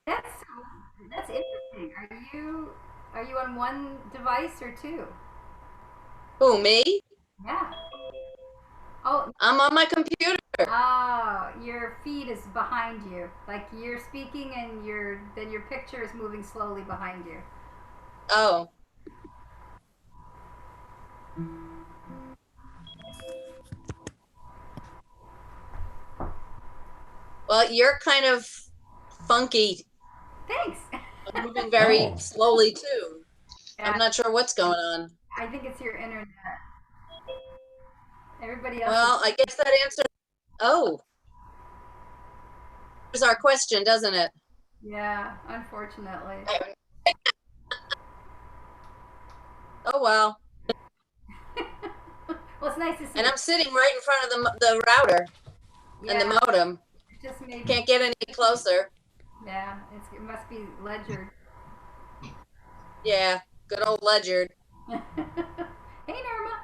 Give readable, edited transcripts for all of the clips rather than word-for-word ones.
That's interesting. Are you on one device or two? Who, me? Yeah. Oh, I'm on my computer. your feed is behind you. Like you're speaking and then your picture is moving slowly behind you. Oh, well, you're kind of funky, Thanks. moving very slowly too. I'm Yeah, not sure what's going on. I think it's your internet. Everybody else is. Well, I guess that answers. Oh, there's our question, doesn't it? Yeah, unfortunately. Oh well. Well, it's nice to see And you. I'm sitting right in front of the router and the Yeah, modem. it just maybe. Can't get any closer. Yeah, it must be ledgered. Yeah, good old Ledyard. Hey, Norma.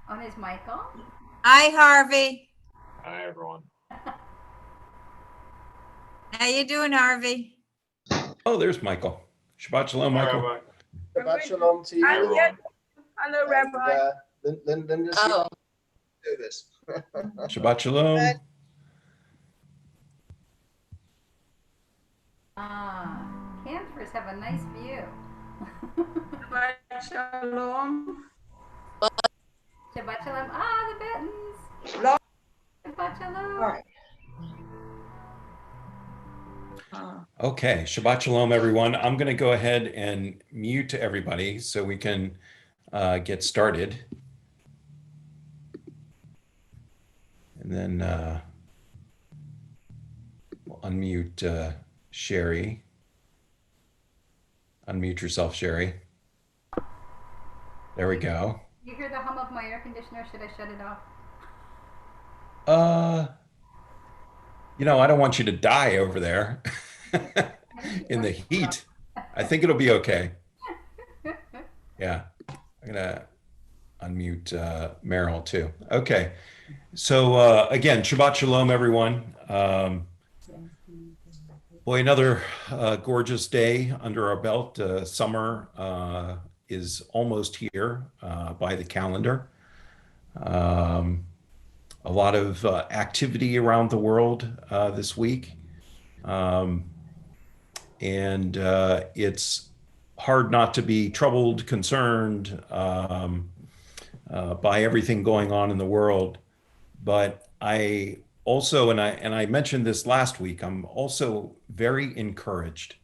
On his mic on. Hi, Harvey. Hi, everyone. How you doing, Harvey? Oh, there's Michael. Shabbat shalom, Michael. Shabbat shalom to you. Hello, Rabbi. Linda's Oh, do this. Shabbat shalom. Campers have a nice view. Shalom. Shabbat shalom. The buttons. Shabbat shalom. All right. Okay, Shabbat shalom, everyone. I'm going to go ahead and mute everybody so we can get started. And then we'll unmute Sherry. Unmute yourself, Sherry. There we go. You hear the hum of my air conditioner? Should I shut it off? I don't want you to die over there in the heat. I think it'll be okay. Yeah, I'm gonna unmute Meryl too. Okay, so again, Shabbat Shalom, everyone. Boy, another gorgeous day under our belt. Summer is almost here by the calendar. A lot of activity around the world this week. And it's hard not to be troubled, concerned by everything going on in the world. But I also, and I mentioned this last week, I'm also very encouraged.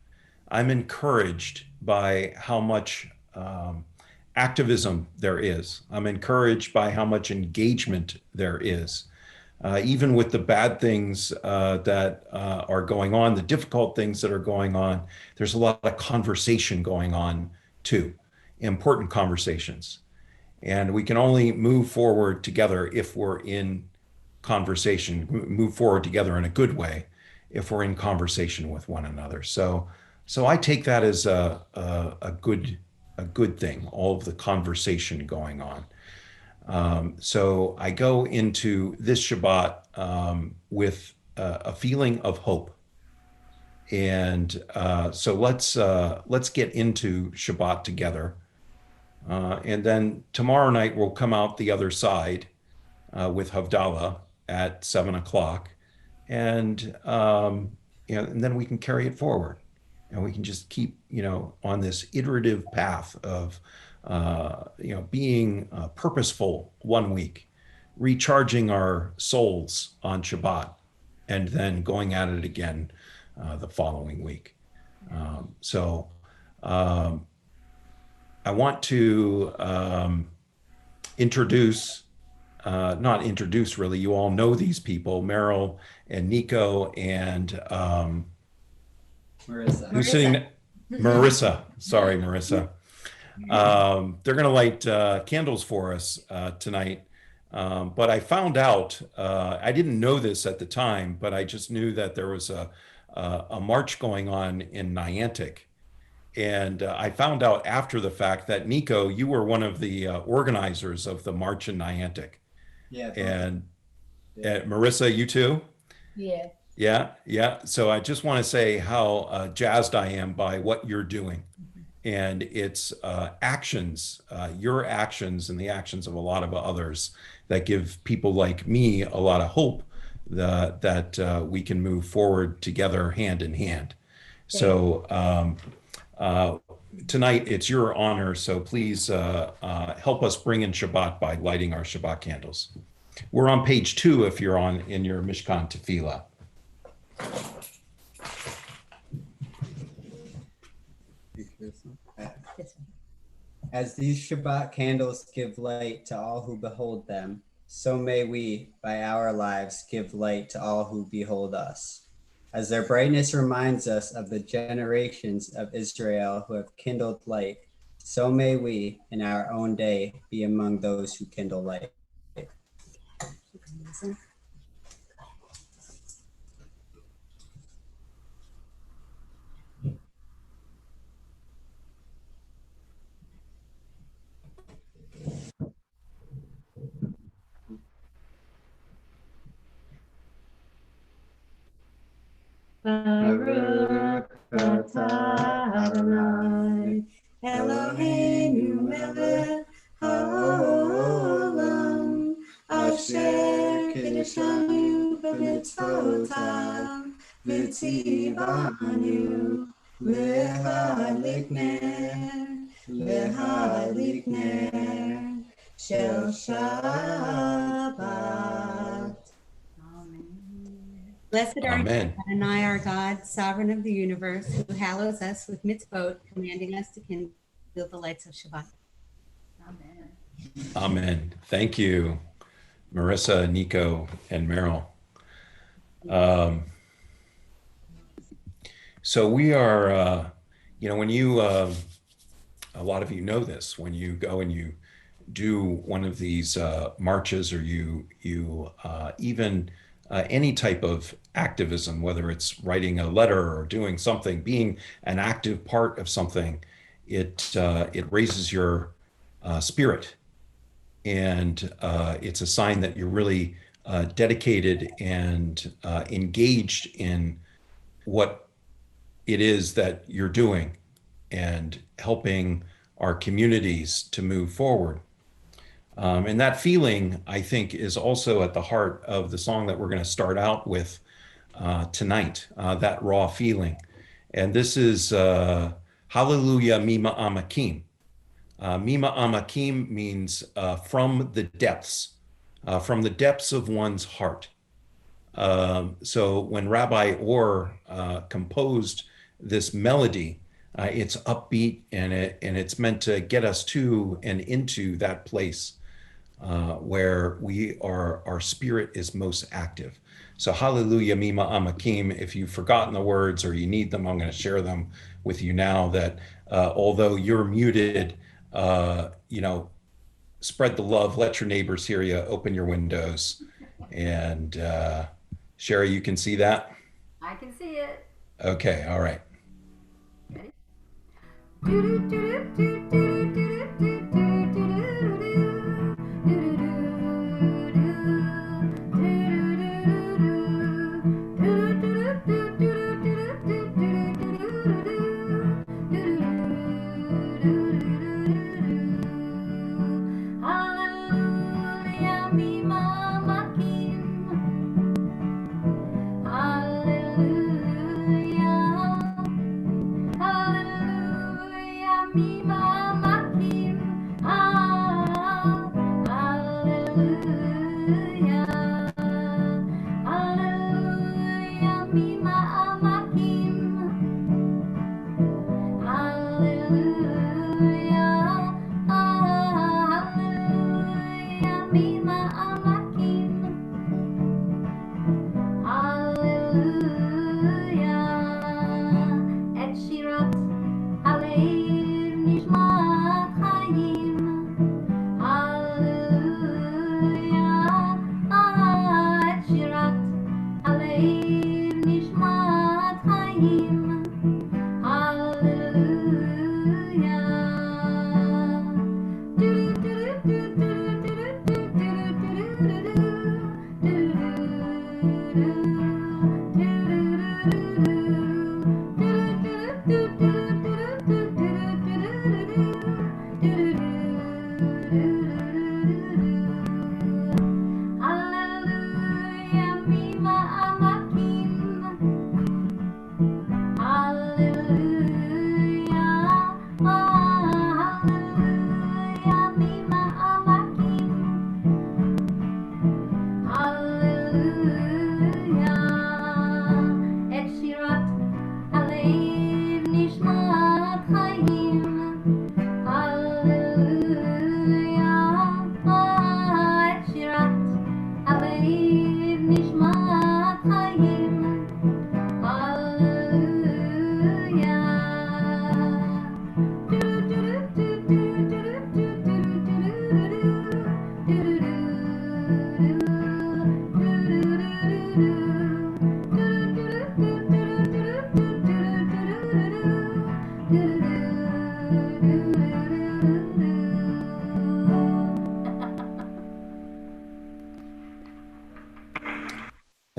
I'm encouraged by how much activism there is. I'm encouraged by how much engagement there is. Even with the bad things that are going on, the difficult things that are going on, there's a lot of conversation going on too, important conversations. And we can only move forward together if we're in conversation, move forward together in a good way if we're in conversation with one another. So I take that as a good thing, all of the conversation going on. So I go into this Shabbat with a feeling of hope. And so let's get into Shabbat together. And then tomorrow night we'll come out the other side with Havdalah at 7:00. And and then we can carry it forward. And we can just keep, on this iterative path of, being purposeful one week, recharging our souls on Shabbat, and then going at it again the following week. I want to not introduce really, you all know these people, Meryl and Nico and Marissa. who's sitting, Marissa, sorry, Marissa. They're going to light candles for us tonight. But I found out, I didn't know this at the time, but I just knew that there was a march going on in Niantic. And I found out after the fact that, Nico, you were one of the organizers of the march in Niantic. Yeah. And Marissa, you too? Yeah. Yeah. So I just want to say how jazzed I am by what you're doing. And it's actions, your actions and the actions of a lot of others that give people like me a lot of hope that we can move forward together hand in hand. So tonight it's your honor. So please help us bring in Shabbat by lighting our Shabbat candles. We're on page 2 if you're in your Mishkan Tefillah. As these Shabbat candles give light to all who behold them, so may we, by our lives, give light to all who behold us. As their brightness reminds us of the generations of Israel who have kindled light, so may we, in our own day, be among those who kindle light. Baruch atah Adonai Eloheinu melech haolam asher kiddushanu b'mitzvotav v'tzivanu l'hadlik ner shel Shabbat. Blessed are you, Amen. Adonai, our God, sovereign of the universe, who hallows us with mitzvot, commanding us to kindle the lights of Shabbat. Amen. Amen. Thank you, Marissa, Nico, and Meryl. So we are, when you, a lot of you know this, when you go and you do one of these marches, or you even any type of activism, whether it's writing a letter or doing something, being an active part of something, it raises your spirit, and it's a sign that you're really dedicated and engaged in what it is that you're doing and helping our communities to move forward. And that feeling, I think, is also at the heart of the song that we're going to start out with tonight, that raw feeling. And this is Hallelujah Mima Amakim. Mima Amakim means from the depths of one's heart. So when Rabbi Orr composed this melody, it's upbeat, and it's meant to get us to and into that place where our spirit is most active. So Hallelujah Mima Amakim, if you've forgotten the words or you need them, I'm going to share them with you now, that although you're muted, spread the love, let your neighbors hear you, open your windows. And Sherry, you can see that? I can see it. Okay, all right. Ready? Hallelujah, Mima Makim. Hallelujah. Hallelujah, Mima Makim.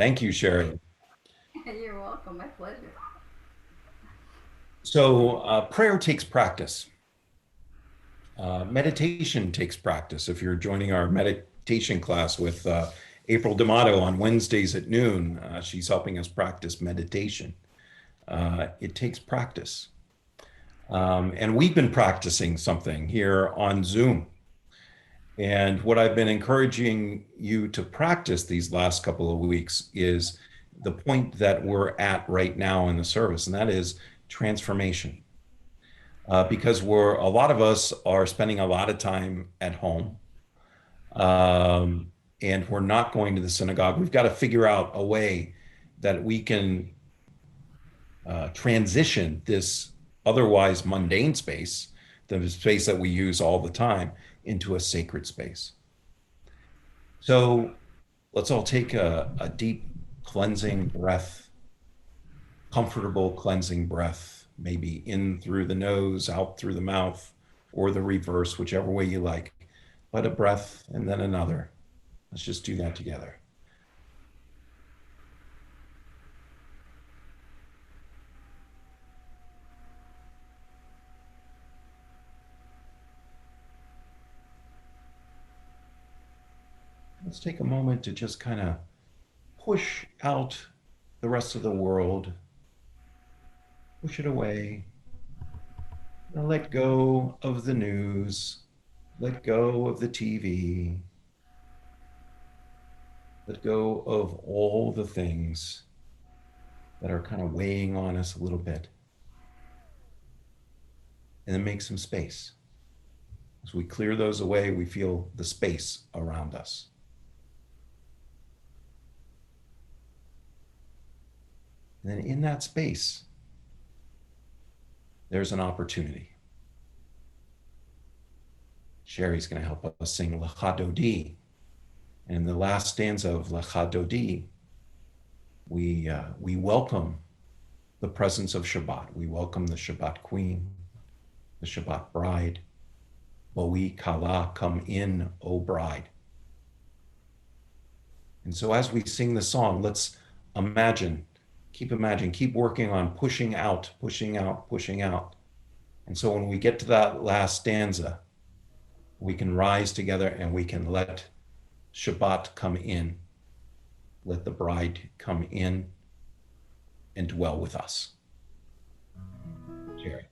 Thank you, Sherry. You're welcome. My pleasure. So prayer takes practice. Meditation takes practice. If you're joining our meditation class with April D'Amato on Wednesdays at noon, she's helping us practice meditation. It takes practice. And we've been practicing something here on Zoom. And what I've been encouraging you to practice these last couple of weeks is the point that we're at right now in the service, and that is transformation. Because a lot of us are spending a lot of time at home, and we're not going to the synagogue. We've got to figure out a way that we can transition this otherwise mundane space, the space that we use all the time, into a sacred space. So let's all take a deep cleansing breath, comfortable cleansing breath, maybe in through the nose, out through the mouth, or the reverse, whichever way you like. But a breath and then another. Let's just do that together. Let's take a moment to just kind of push out the rest of the world, push it away, and let go of the news, let go of the TV, let go of all the things that are kind of weighing on us a little bit, and then make some space. As we clear those away, we feel the space around us. And then in that space, there's an opportunity. Sherry's going to help us sing Lecha Dodi. And in the last stanza of Lecha Dodi, we welcome the presence of Shabbat. We welcome the Shabbat Queen, the Shabbat Bride. Boi Kala, come in, O bride. And so as we sing the song, let's keep working on pushing out, pushing out, pushing out. And so when we get to that last stanza, we can rise together and we can let Shabbat come in. Let the bride come in and dwell with us. Jerry.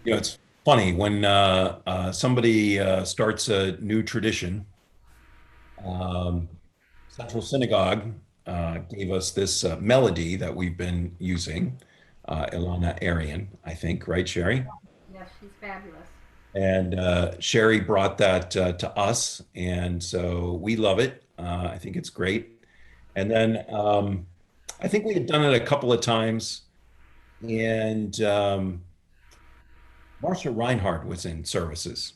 You know, it's funny when somebody starts a new tradition. Central Synagogue gave us this melody that we've been using. Ilana Arian, I think, right, Sherry? Yes, she's fabulous. And Sherry brought that to us, and so we love it. I think it's great. And then I think we had done it a couple of times, and Marsha Reinhardt was in services.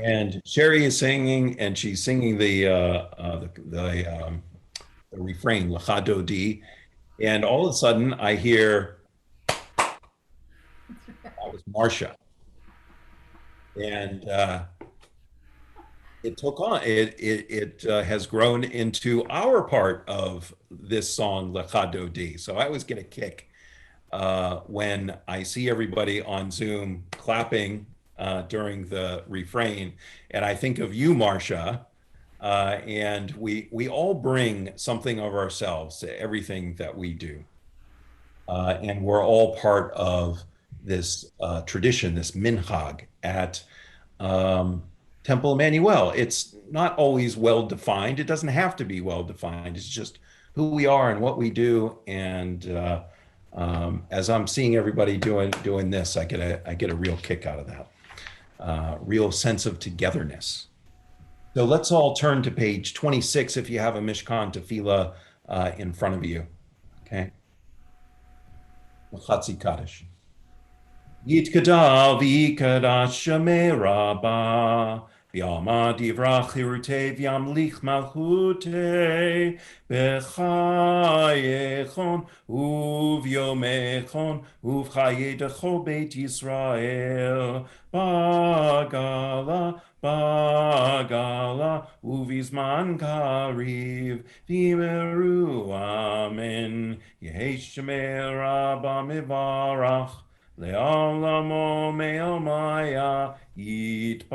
And Sherry is singing, and she's singing the refrain, Lecha Dodi, and all of a sudden I hear that was Marsha, and it took on. It has grown into our part of this song, Lecha Dodi. So I always get a kick when I see everybody on Zoom clapping during the refrain, and I think of you, Marsha, and we all bring something of ourselves to everything that we do, and we're all part of this tradition, this minhag at Temple Emanu-El. It's not always well defined. It doesn't have to be well defined. It's just who we are and what we do, and as I'm seeing everybody doing this, I get a real kick out of that. Real sense of togetherness. So let's all turn to page 26 if you have a Mishkan Tefillah in front of you. Okay. Chatzi Kaddish. Yitkadav Yikadash Shemei Rabbah. V'yama divrach chirutei v'yamlich malchutei b'chayechon uv'yomechon uv'chayei dechol Beit Yisrael bagala uvizman kariv v'yimeru amen yehesh shemei Rabbah mivarach Le'olamo me'omaya yitbarach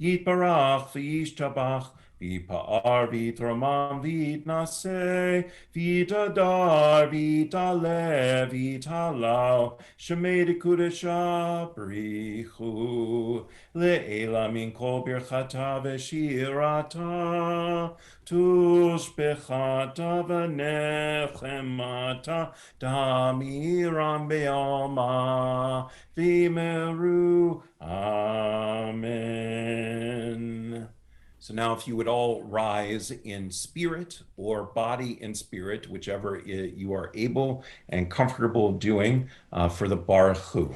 v'yishtabach v'yipa'ar v'yitramam v'yitnaseh v'yitadar v'yitaleh v'yitalal shemei dekudesha brichu le'ela min kol birchata v'shirata tushbechata v'nechemata Damiram be'alma v'meru. Amen. So now if you would all rise in spirit or body in spirit, whichever you are able and comfortable doing for the Baruch Hu.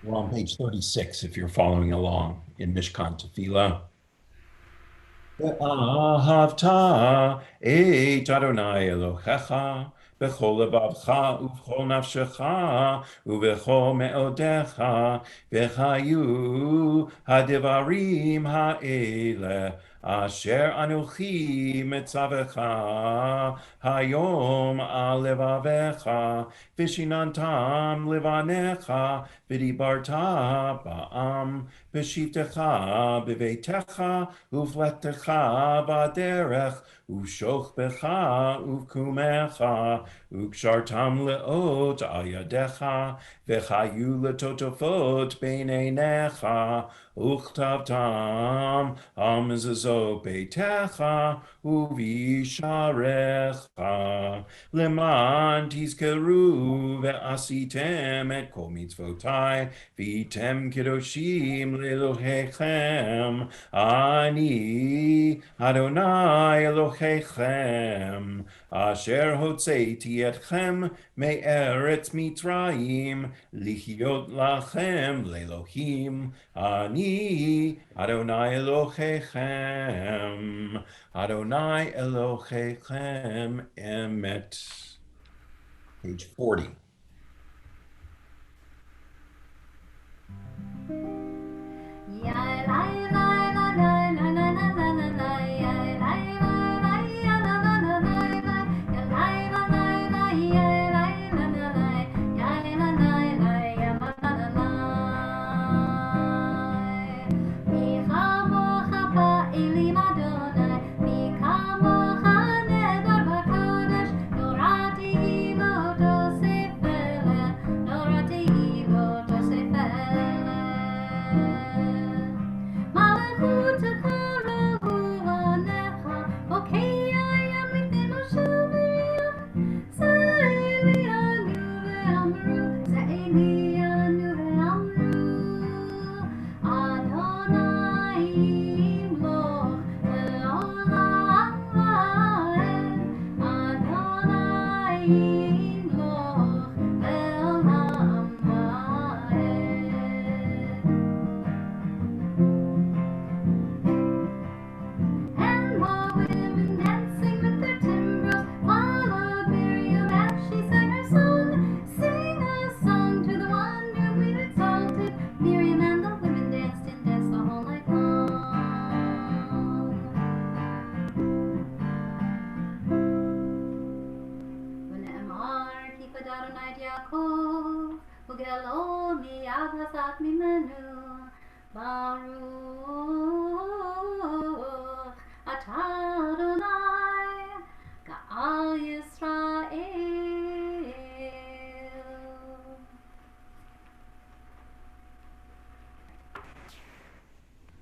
We're on page 36 if you're following along in Mishkan Tefillah. ואהבת את אדוני אלוהיך בכל לבבך ובכל נפשך ובכל מאודיך, וחיו הדברים האלה אשר אנוכי מצווך היום על לבביך, ושיננתם לבניך, ודיברת בעם בשבתך בביתך ובלטתך בדרך ושוכבך ובקומך, וקשרתם לאות על ידיך, וחיו לטוטפות בין עיניך, וכתבתם על מזוזות ביתך ובשעריך, למען תזכרו ועשיתם את כל מצוותיי, והייתם קדושים לאלוהיכם. אני אדוני אלוהיכם, אשר הוצאתי אתכם מארץ מצרים, להיות לכם לאלוהים. אני אדוני אלוהיכם, אדוני אלוהיכם אמת. Page 40.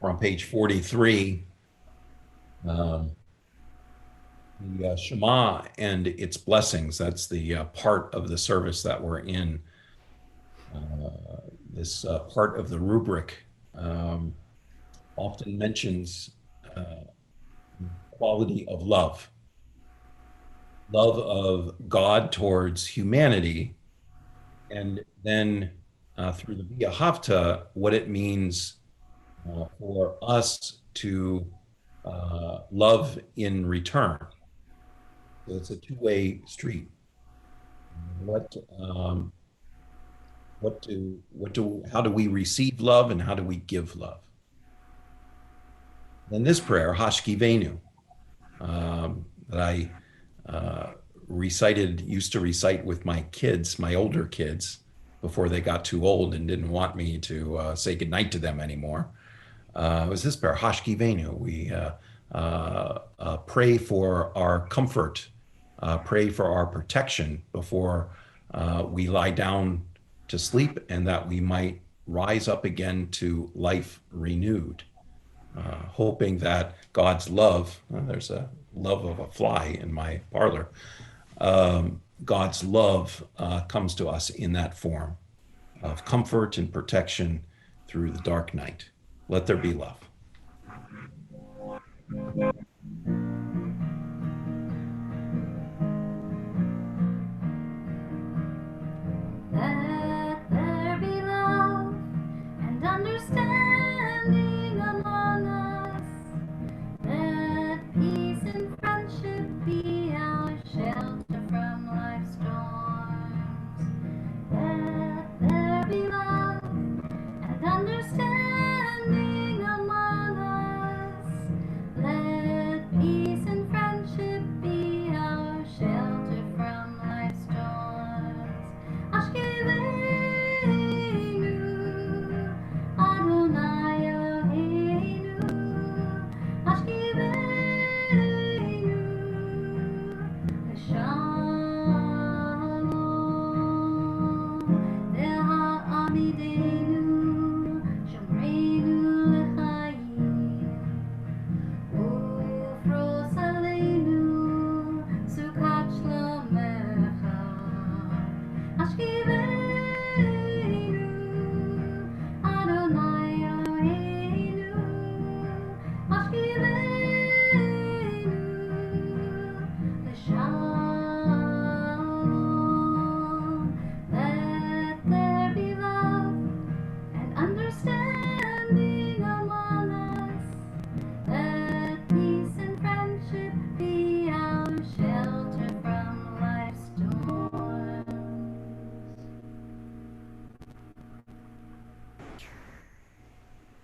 We're on page 43. The Shema and its blessings. That's the part of the service that we're in. This part of the rubric often mentions quality of love. Love of God towards humanity, and then through the Via Hafta, what it means for us to love in return. So it's a two-way street. How do we receive love and how do we give love? Then this prayer, Hashkivenu, that I used to recite with my kids, my older kids, before they got too old and didn't want me to say goodnight to them anymore. It was this prayer, Hashkivenu. We pray for our comfort, pray for our protection before we lie down to sleep, and that we might rise up again to life renewed, hoping that God's love, there's a love of a fly in my parlor, God's love comes to us in that form of comfort and protection through the dark night. Let there be love. Let there be love.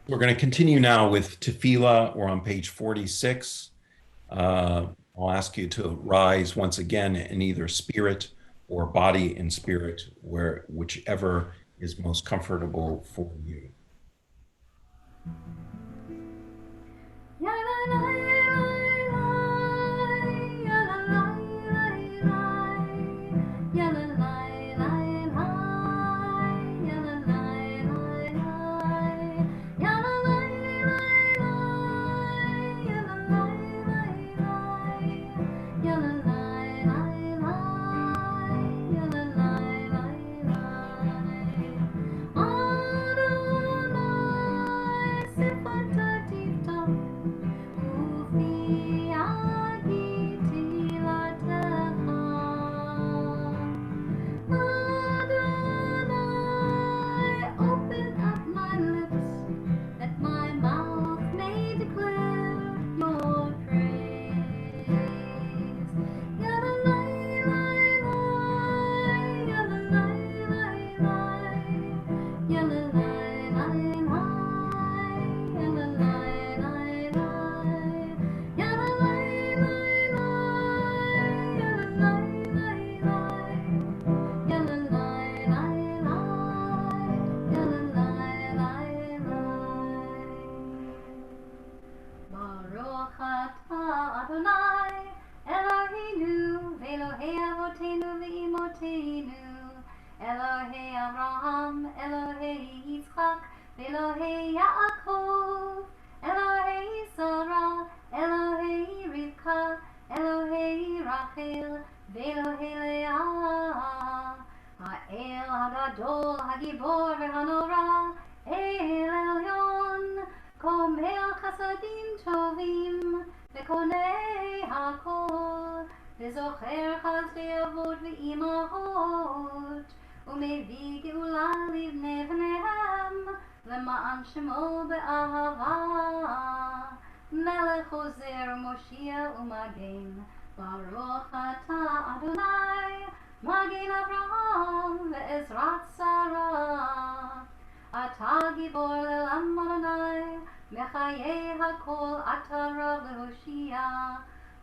We're going to continue now with Tefillah. We're on page 46. I'll ask you to rise once again in either spirit or body and spirit, whichever is most comfortable for you. Elohei Avraham, Elohei Yitzchak, Elohei Yaakov, Elohei Sarah, Elohei Rivka, Elohei Rachel, Elohei Leah, Ha'el Hagadol, Hagibor V'Hanora, El Elyon, Komel Chasadim Tovim, V'Konei Hakol, V'Zocher Chazdei Avot V'Imahot, ומביא גאולה לבני בניהם, למען שמו באהבה. מלך עוזר ומושיע ומגן, ברוך אתה אדוני, מגן אברהם ועזרת שרה. אתה גיבור לעם אדוני, מחיי הכל אתה רב להושיע,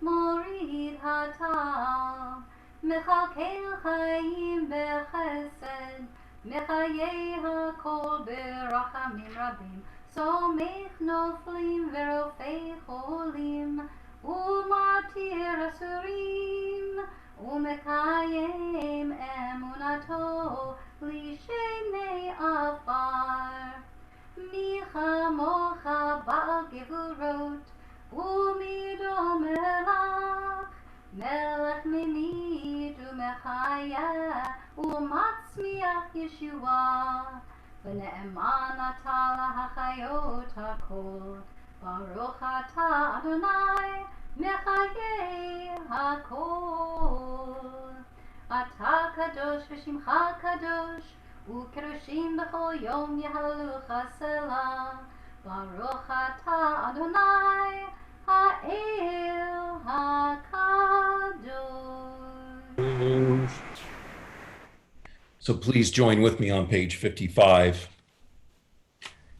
מוריד הטל. מחלקל חיים בחסד, מחיי הכל ברחמים רבים, סומך נופלים ורופא חולים, ומתיר אסורים, ומקיים אמונתו לשני עפר. מי כמוך בעל גבורות, ומי דומה לך, מלך ממית ומחיה ומצמיח ישועה, ונאמן אתה להחיות הכל. ברוך אתה אדוני מחיי הכל. אתה קדוש ושמך קדוש, וקדושים בכל יום יהללוך סלה. ברוך אתה אדוני האל הקדוש. So please join with me on page 55.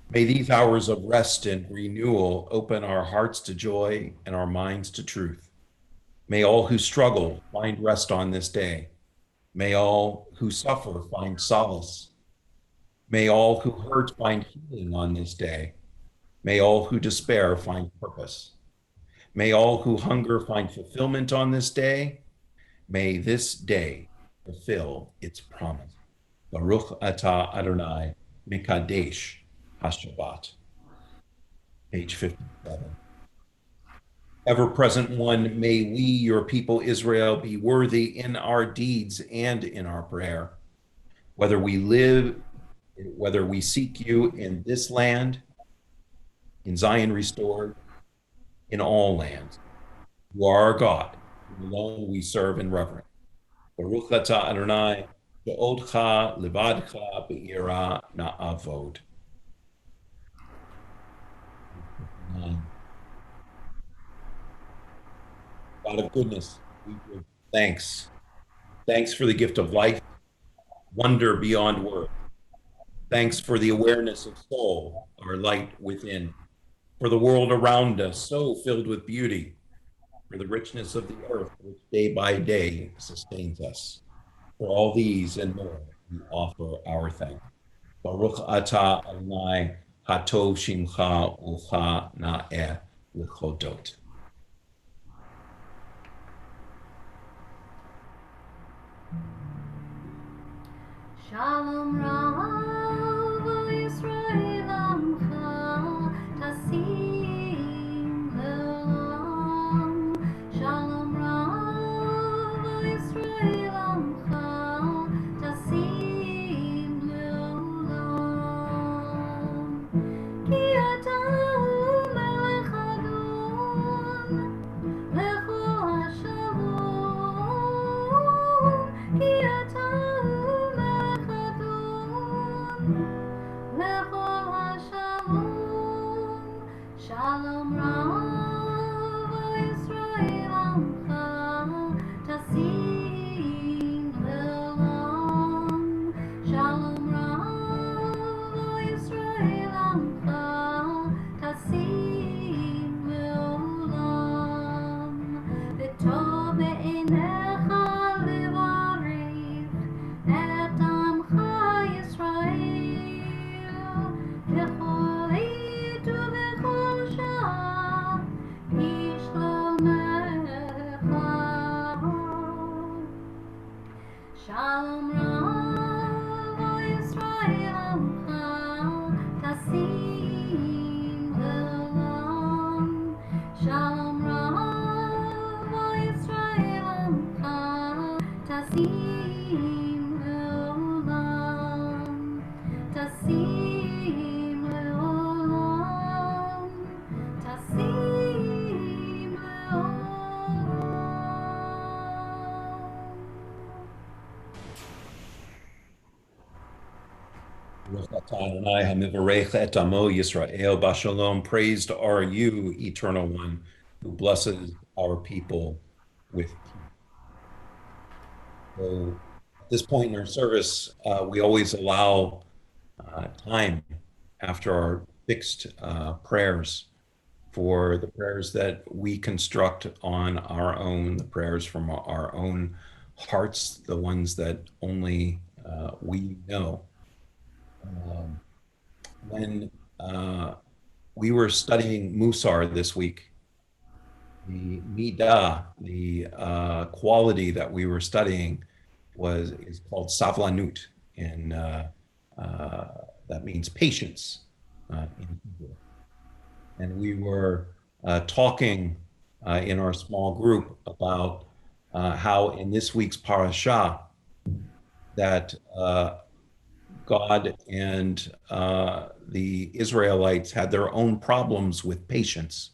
May these hours of rest and renewal open our hearts to joy and our minds to truth. May all who struggle find rest on this day. May all who suffer find solace. May all who hurt find healing on this day. May all who despair find purpose. May all who hunger find fulfillment on this day. May this day fulfill its promise. Baruch atah Adonai Mikadesh HaShabbat. Page 57. Ever-present one, may we, your people Israel, be worthy in our deeds and in our prayer. Whether we seek you in this land, in Zion restored, in all lands. You are our God, whom alone we serve and reverence. Baruch atah Adonai, she'odcha levadcha be'ira na'avod. God of goodness, we give thanks. Thanks for the gift of life, wonder beyond words. Thanks for the awareness of soul, our light within, for the world around us, so filled with beauty, for the richness of the earth, which day by day sustains us. For all these and more, we offer our thanks. Baruch atah Adonai hatov shimcha ucha na'eh l'chodot. Shalom Rav Yisrael Amcha Tasim Le'olam. Shalom Rav Yisrael Amcha Tasim Le'olam. Ki ata melech Adon lechol hashalom. Ki ata melech Adon lechol hashalom. Shalom Rav Yisrael Amcha Tasim Le'olam. Shalom Rav Yisrael Amcha Tasim Le'olam. V'tov be'einecha levarich et amcha Yisrael b'chol עת ובכל שעה ישלומך. Shalom Rav Yisrael Amcha Tasim Le'olam. Shalom Rav Yisrael Amcha Tasim Le'olam. Tasim Le'olam. Tasim Le'olam. Baruch atah Adonai hamivarech et amo Yisrael b'shalom. Praised are you, Eternal One, who blesses our people with peace. So at this point in our service, we always allow time after our fixed prayers for the prayers that we construct on our own, the prayers from our own hearts, the ones that only we know. When we were studying Musar this week, the midah, the quality that we were studying is called savlanut, and that means patience in Hebrew. And we were talking in our small group about how in this week's parasha that God and the Israelites had their own problems with patience.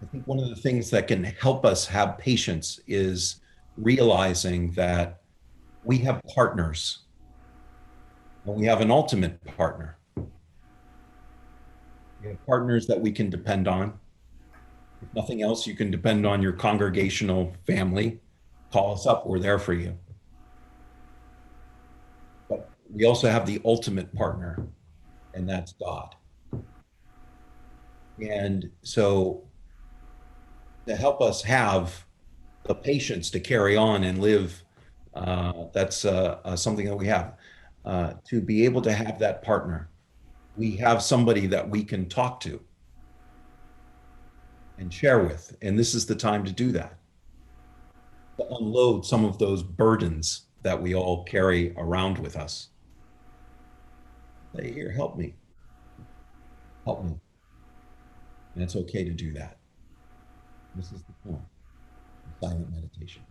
I think one of the things that can help us have patience is realizing that we have partners, and we have an ultimate partner. We have partners that we can depend on. If nothing else, you can depend on your congregational family. Call us up, we're there for you. But we also have the ultimate partner, and that's God. And so to help us have the patience to carry on and live, that's something that we have. To be able to have that partner, we have somebody that we can talk to and share with. And this is the time to do that, to unload some of those burdens that we all carry around with us. Say, here, help me. Help me. And it's okay to do that. This is the point of silent meditation.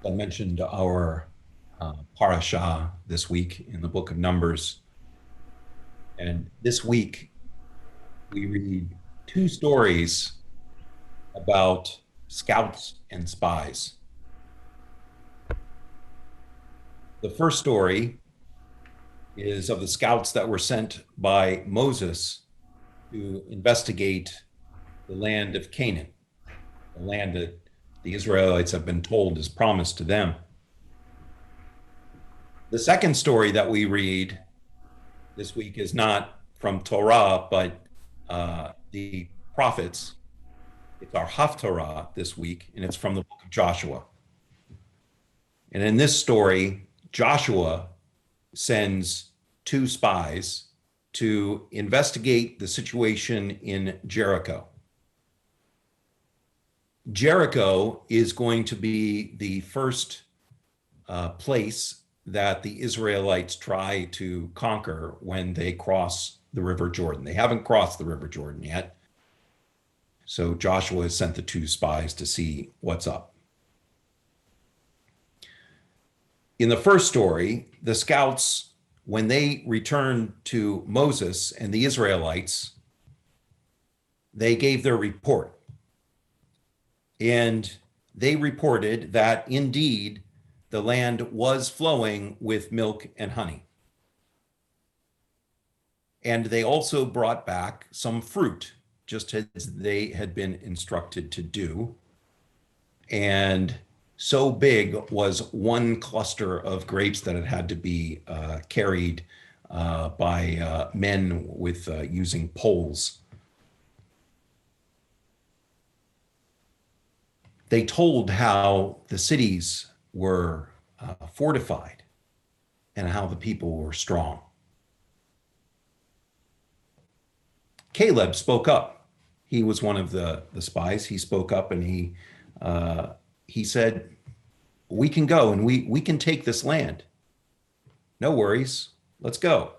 I mentioned our parashah this week in the book of Numbers. And this week, we read two stories about scouts and spies. The first story is of the scouts that were sent by Moses to investigate the land of Canaan, the land that the Israelites have been told is promised to them. The second story that we read this week is not from Torah, but the prophets. It's our Haftarah this week, and it's from the book of Joshua. And in this story, Joshua sends two spies to investigate the situation in Jericho. Jericho is going to be the first place that the Israelites try to conquer when they cross the River Jordan. They haven't crossed the River Jordan yet. So Joshua has sent the two spies to see what's up. In the first story, the scouts, when they returned to Moses and the Israelites, they gave their report. And they reported that indeed the land was flowing with milk and honey. And they also brought back some fruit, just as they had been instructed to do. And so big was one cluster of grapes that it had to be carried by men with using poles. They told how the cities were fortified and how the people were strong. Caleb spoke up. He was one of the spies. He spoke up and he said, we can go and we can take this land. No worries, let's go.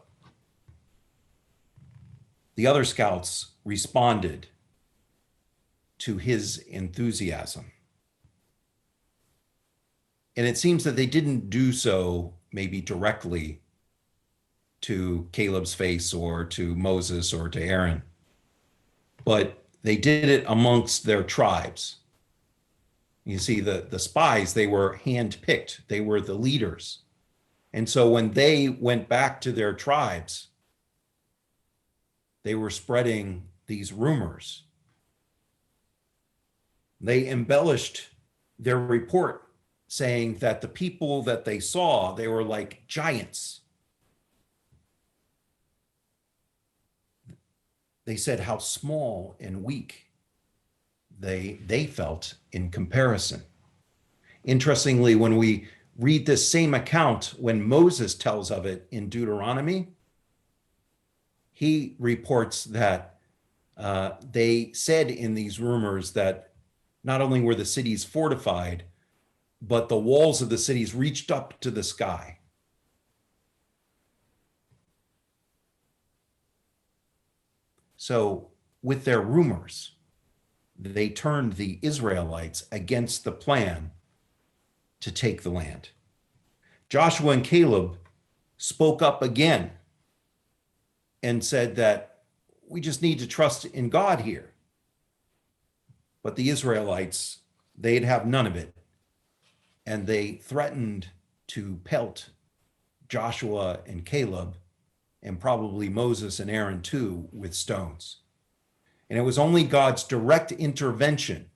The other scouts responded to his enthusiasm. And it seems that they didn't do so maybe directly to Caleb's face or to Moses or to Aaron, but they did it amongst their tribes. You see, the spies, they were handpicked. They were the leaders. And so when they went back to their tribes, they were spreading these rumors. They embellished their report, saying that the people that they saw, they were like giants. They said how small and weak they felt in comparison. Interestingly, when we read this same account, when Moses tells of it in Deuteronomy, he reports that they said in these rumors that not only were the cities fortified, but the walls of the cities reached up to the sky. So with their rumors, they turned the Israelites against the plan to take the land. Joshua and Caleb spoke up again and said that we just need to trust in God here. But the Israelites, they'd have none of it. And they threatened to pelt Joshua and Caleb, and probably Moses and Aaron too, with stones. And it was only God's direct intervention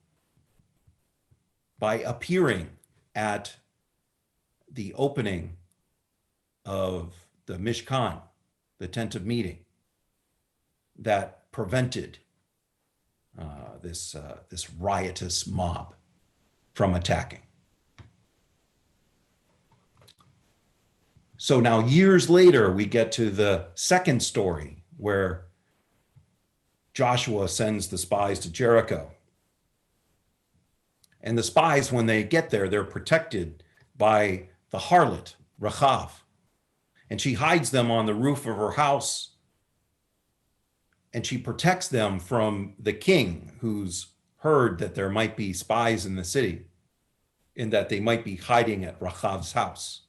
by appearing at the opening of the Mishkan, the tent of meeting, that prevented this riotous mob from attacking. So now years later, we get to the second story where Joshua sends the spies to Jericho. And the spies, when they get there, they're protected by the harlot, Rachav. And she hides them on the roof of her house. And she protects them from the king, who's heard that there might be spies in the city. in that they might be hiding at Rachav's house.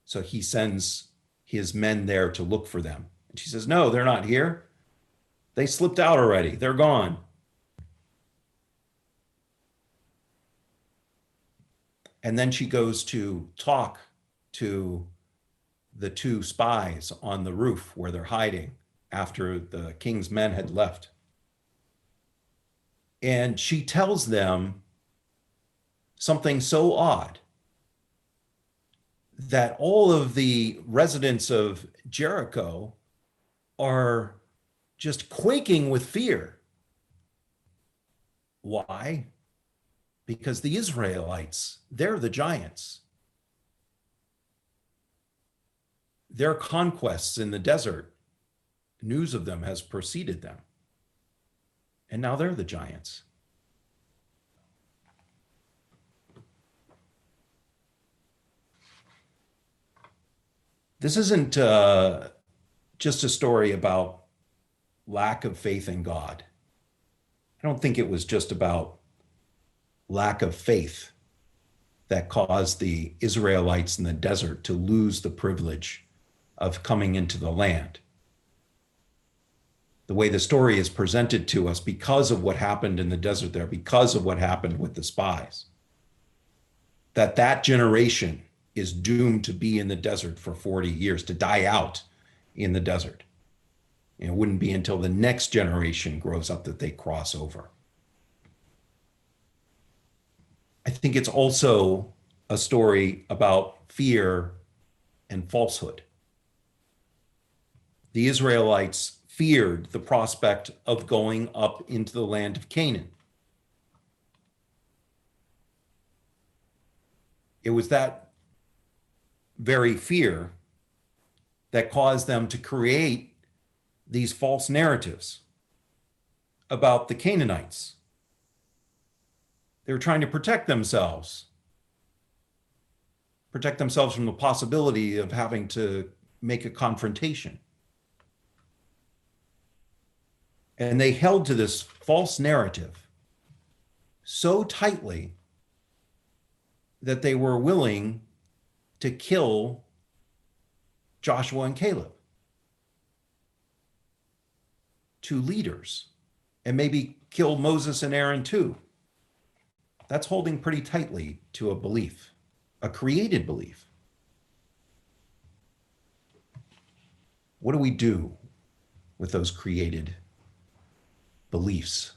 So he sends his men there to look for them. And she says, no, they're not here. They slipped out already. They're gone. And then she goes to talk to the two spies on the roof where they're hiding after the king's men had left. And she tells them something so odd that all of the residents of Jericho are just quaking with fear. Why? Because the Israelites, they're the giants. Their conquests in the desert, news of them has preceded them. And now they're the giants. This isn't just a story about lack of faith in God. I don't think it was just about lack of faith that caused the Israelites in the desert to lose the privilege of coming into the land. The way the story is presented to us, because of what happened in the desert there, because of what happened with the spies, that generation is doomed to be in the desert for 40 years, to die out in the desert. And it wouldn't be until the next generation grows up that they cross over. I think it's also a story about fear and falsehood. The Israelites feared the prospect of going up into the land of Canaan. It was that very fear that caused them to create these false narratives about the Canaanites. They were trying to protect themselves from the possibility of having to make a confrontation. And they held to this false narrative so tightly that they were willing to kill Joshua and Caleb, two leaders, and maybe kill Moses and Aaron too. That's holding pretty tightly to a belief, a created belief. What do we do with those created beliefs,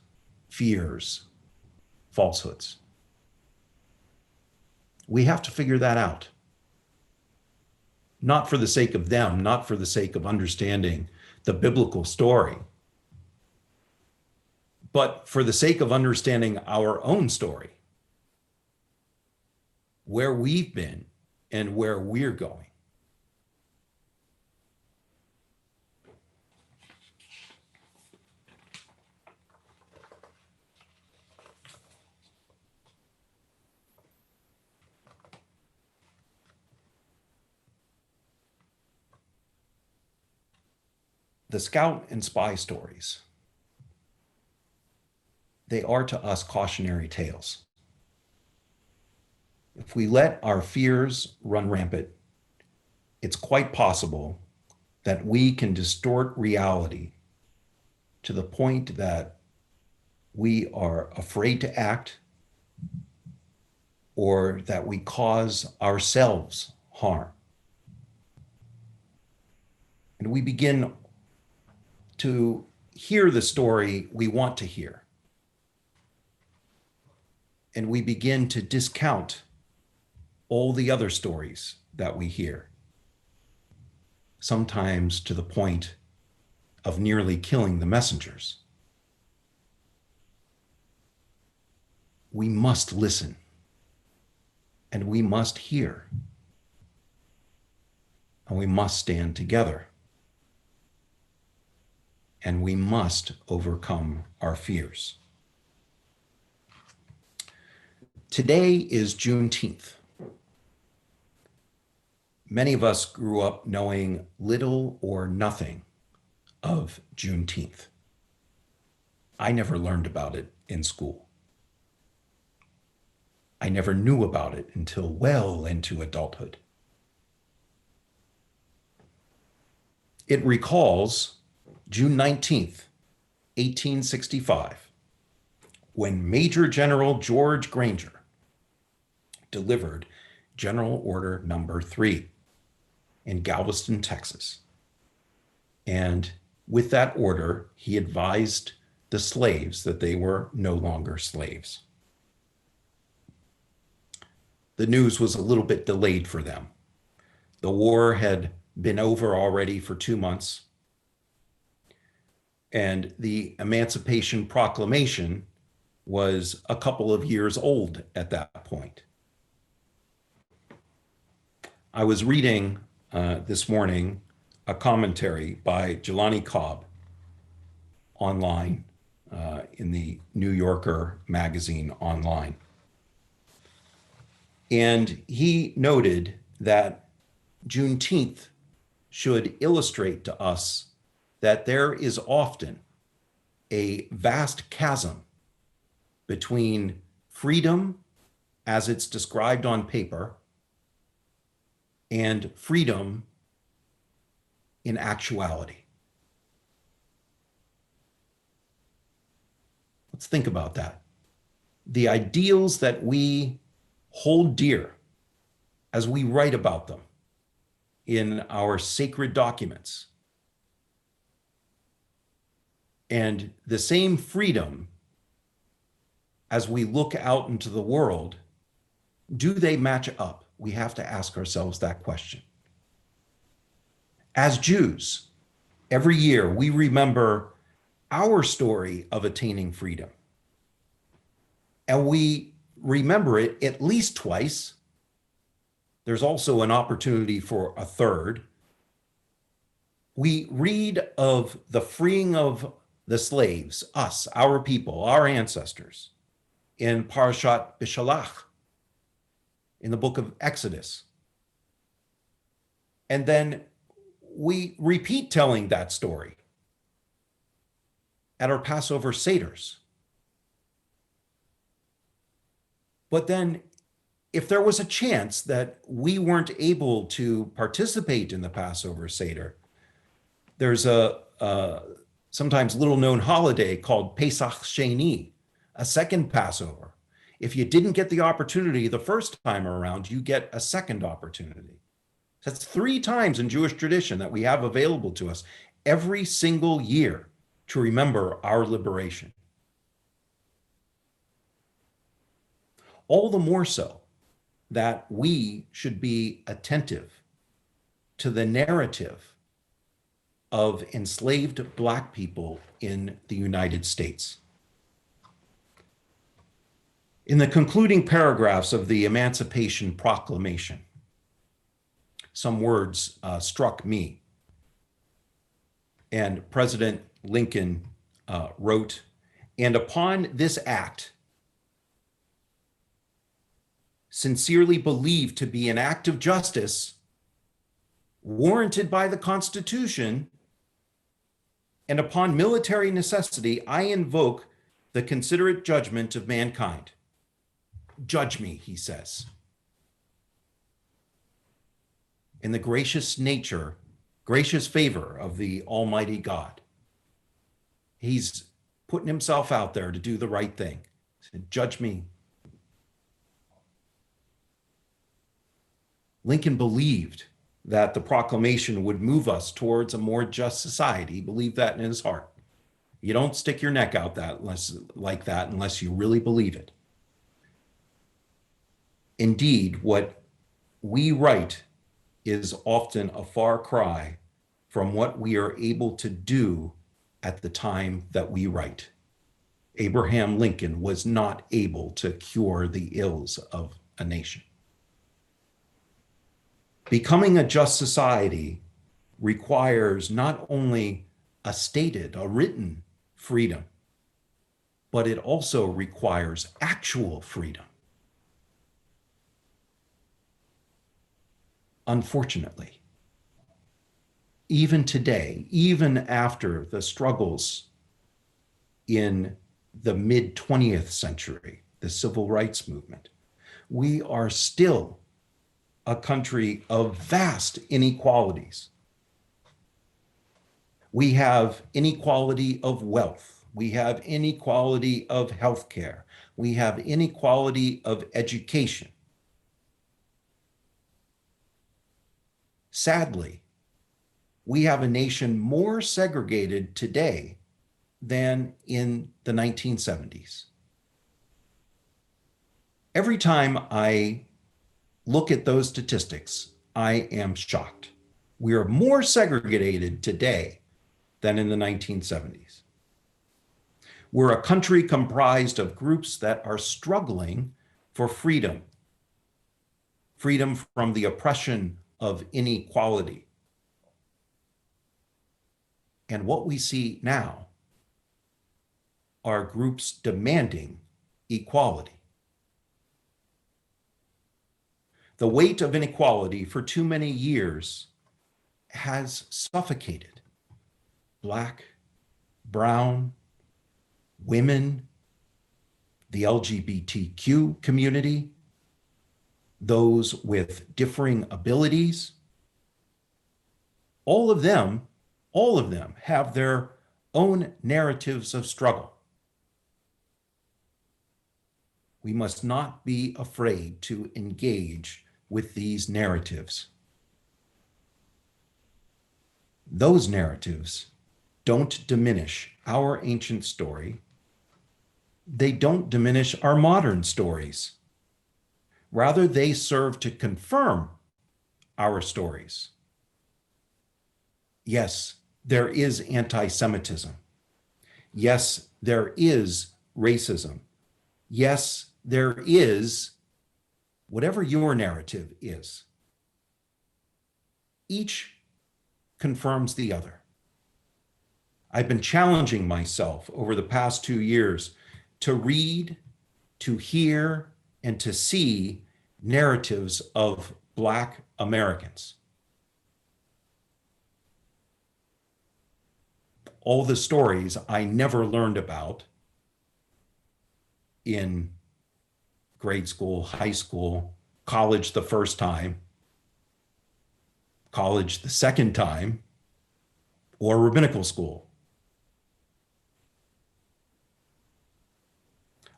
fears, falsehoods? We have to figure that out. Not for the sake of them, not for the sake of understanding the biblical story, but for the sake of understanding our own story, where we've been and where we're going. The scout and spy stories, they are to us cautionary tales. If we let our fears run rampant, it's quite possible that we can distort reality to the point that we are afraid to act, or that we cause ourselves harm. And we begin to hear the story we want to hear. And we begin to discount all the other stories that we hear, sometimes to the point of nearly killing the messengers. We must listen, and we must hear, and we must stand together, and we must overcome our fears. Today is Juneteenth. Many of us grew up knowing little or nothing of Juneteenth. I never learned about it in school. I never knew about it until well into adulthood. It recalls June 19th, 1865, when Major General George Granger delivered General Order Number 3 in Galveston, Texas. And with that order, he advised the slaves that they were no longer slaves. The news was a little bit delayed for them. The war had been over already for 2 months, and the Emancipation Proclamation was a couple of years old at that point. I was reading this morning a commentary by Jelani Cobb online in the New Yorker magazine online. And he noted that Juneteenth should illustrate to us that there is often a vast chasm between freedom as it's described on paper and freedom in actuality. Let's think about that. The ideals that we hold dear as we write about them in our sacred documents, and the same freedom as we look out into the world, do they match up? We have to ask ourselves that question. As Jews, every year we remember our story of attaining freedom. And we remember it at least twice. There's also an opportunity for a third. We read of the freeing of the slaves, us, our people, our ancestors, in Parashat Bishalach, in the book of Exodus. And then we repeat telling that story at our Passover Seders. But then if there was a chance that we weren't able to participate in the Passover Seder, there's a sometimes little known holiday called Pesach Sheni, a second Passover. If you didn't get the opportunity the first time around, you get a second opportunity. That's 3 times in Jewish tradition that we have available to us every single year to remember our liberation. All the more so that we should be attentive to the narrative of enslaved Black people in the United States. In the concluding paragraphs of the Emancipation Proclamation, some words struck me. And President Lincoln wrote, "And upon this act, sincerely believed to be an act of justice, warranted by the Constitution, and upon military necessity, I invoke the considerate judgment of mankind." Judge me, he says. In the gracious nature, gracious favor of the Almighty God. He's putting himself out there to do the right thing. He said, judge me. Lincoln believed that the proclamation would move us towards a more just society. He believed that in his heart. You don't stick your neck out like that unless you really believe it. Indeed, what we write is often a far cry from what we are able to do at the time that we write. Abraham Lincoln was not able to cure the ills of a nation. Becoming a just society requires not only a stated, a written freedom, but it also requires actual freedom. Unfortunately, even today, even after the struggles in the mid-20th century, the civil rights movement, we are still a country of vast inequalities. We have inequality of wealth. We have inequality of healthcare. We have inequality of education. Sadly, we have a nation more segregated today than in the 1970s. Every time I look at those statistics, I am shocked. We are more segregated today than in the 1970s. We're a country comprised of groups that are struggling for freedom, freedom from the oppression of inequality. And what we see now are groups demanding equality. The weight of inequality for too many years has suffocated Black, brown, women, the LGBTQ community, those with differing abilities. All of them have their own narratives of struggle. We must not be afraid to engage with these narratives. Those narratives don't diminish our ancient story. They don't diminish our modern stories. Rather, they serve to confirm our stories. Yes, there is anti-Semitism. Yes, there is racism. Yes, there is whatever your narrative is. Each confirms the other. I've been challenging myself over the past 2 years to read, to hear, and to see narratives of Black Americans. All the stories I never learned about in grade school, high school, college the first time, college the second time, or rabbinical school.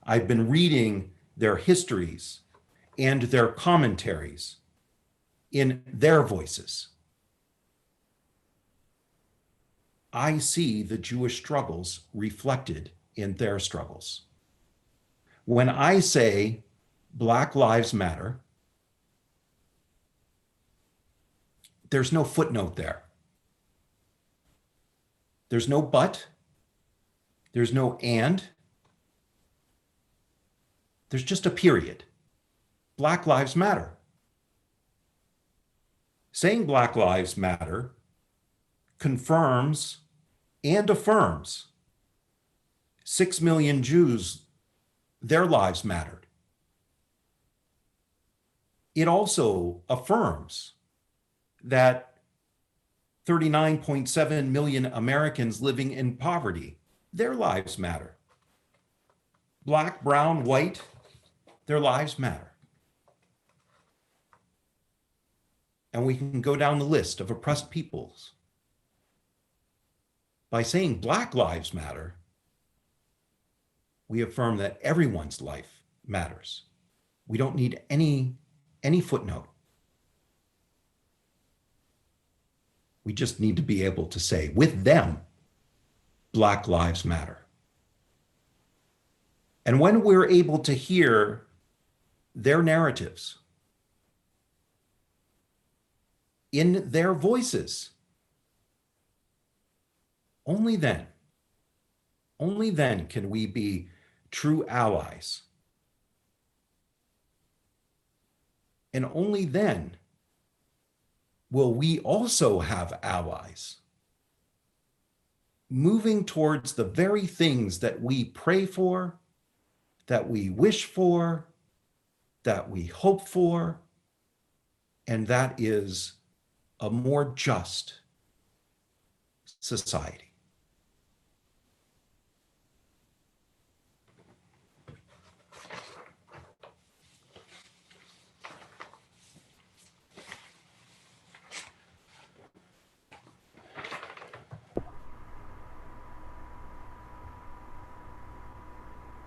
I've been reading their histories and their commentaries in their voices. I see the Jewish struggles reflected in their struggles. When I say Black Lives Matter, there's no footnote there. There's no but. There's no and. There's just a period. Black Lives Matter. Saying Black Lives Matter confirms and affirms 6 million Jews, their lives mattered. It also affirms that 39.7 million Americans living in poverty, their lives matter. Black, brown, white, their lives matter. And we can go down the list of oppressed peoples. By saying Black Lives Matter, we affirm that everyone's life matters. We don't need any footnote. We just need to be able to say, with them, Black Lives Matter. And when we're able to hear their narratives in their voices, only then can we be true allies. And only then will we also have allies moving towards the very things that we pray for, that we wish for, that we hope for, and that is a more just society.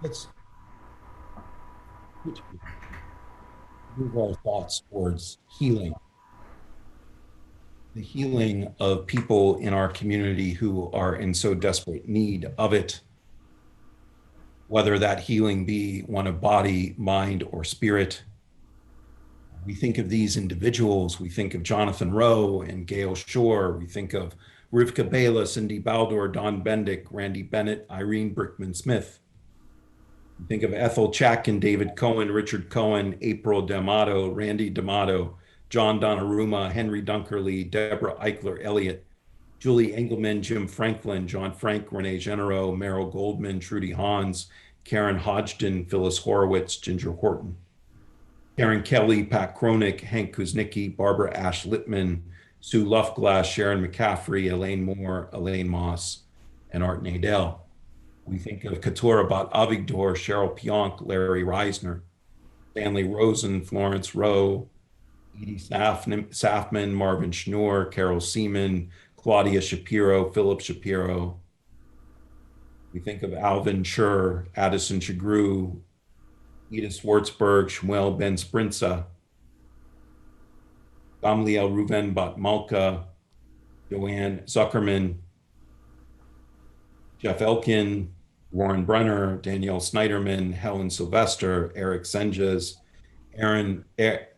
Let's move our thoughts towards healing. The healing of people in our community who are in so desperate need of it, whether that healing be one of body, mind, or spirit. We think of these individuals. We think of Jonathan Rowe and Gail Shore. We think of Rivka Bela, Cindy Baldor, Don Bendick, Randy Bennett, Irene Brickman Smith. We think of Ethel Chackin, David Cohen, Richard Cohen, April D'Amato, Randy D'Amato, John Donnarumma, Henry Dunkerley, Deborah Eichler Elliott, Julie Engelman, Jim Franklin, John Frank, Renee Genero, Meryl Goldman, Trudy Hans, Karen Hodgson, Phyllis Horowitz, Ginger Horton, Karen Kelly, Pat Kronik, Hank Kuznicki, Barbara Ash Littman, Sue Lufglass, Sharon McCaffrey, Elaine Moore, Elaine Moss, and Art Nadell. We think of Keturah Bat Avigdor, Cheryl Pionk, Larry Reisner, Stanley Rosen, Florence Rowe, Edie Safman, Marvin Schnur, Carol Seaman, Claudia Shapiro, Philip Shapiro. We think of Alvin Schur, Addison Chagru, Edith Schwartzberg, Shmuel Ben Sprinza, Gamliel Ruven Bat Malka, Joanne Zuckerman, Jeff Elkin, Warren Brenner, Danielle Snyderman, Helen Sylvester, Eric Senges, Aaron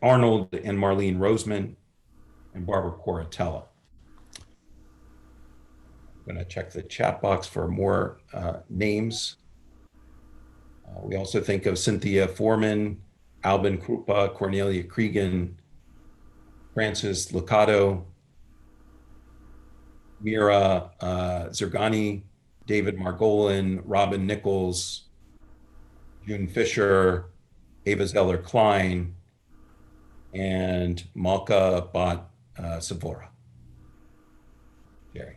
Arnold and Marlene Roseman, and Barbara Coratella. I'm going to check the chat box for more names. We also think of Cynthia Foreman, Albin Krupa, Cornelia Cregan, Francis Lucado, Mira Zergani, David Margolin, Robin Nichols, June Fisher, Ava Zeller Klein, and Malka Bat Savora. Jerry.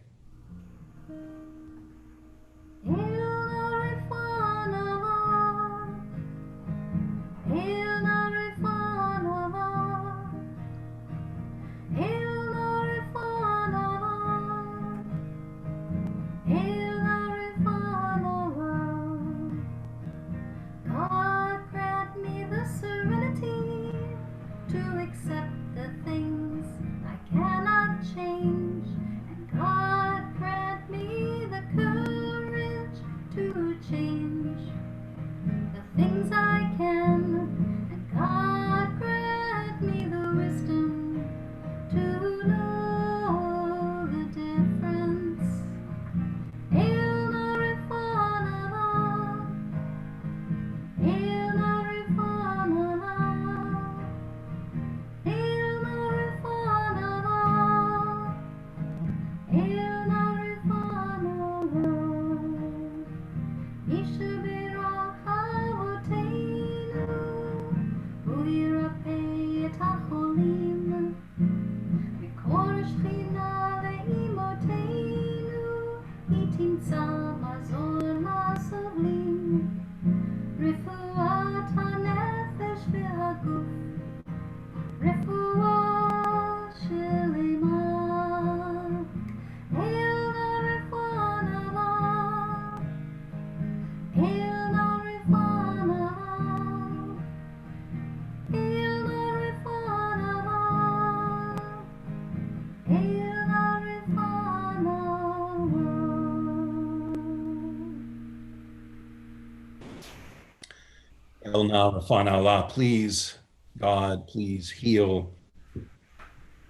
El Na Rafan Allah, please, God, please heal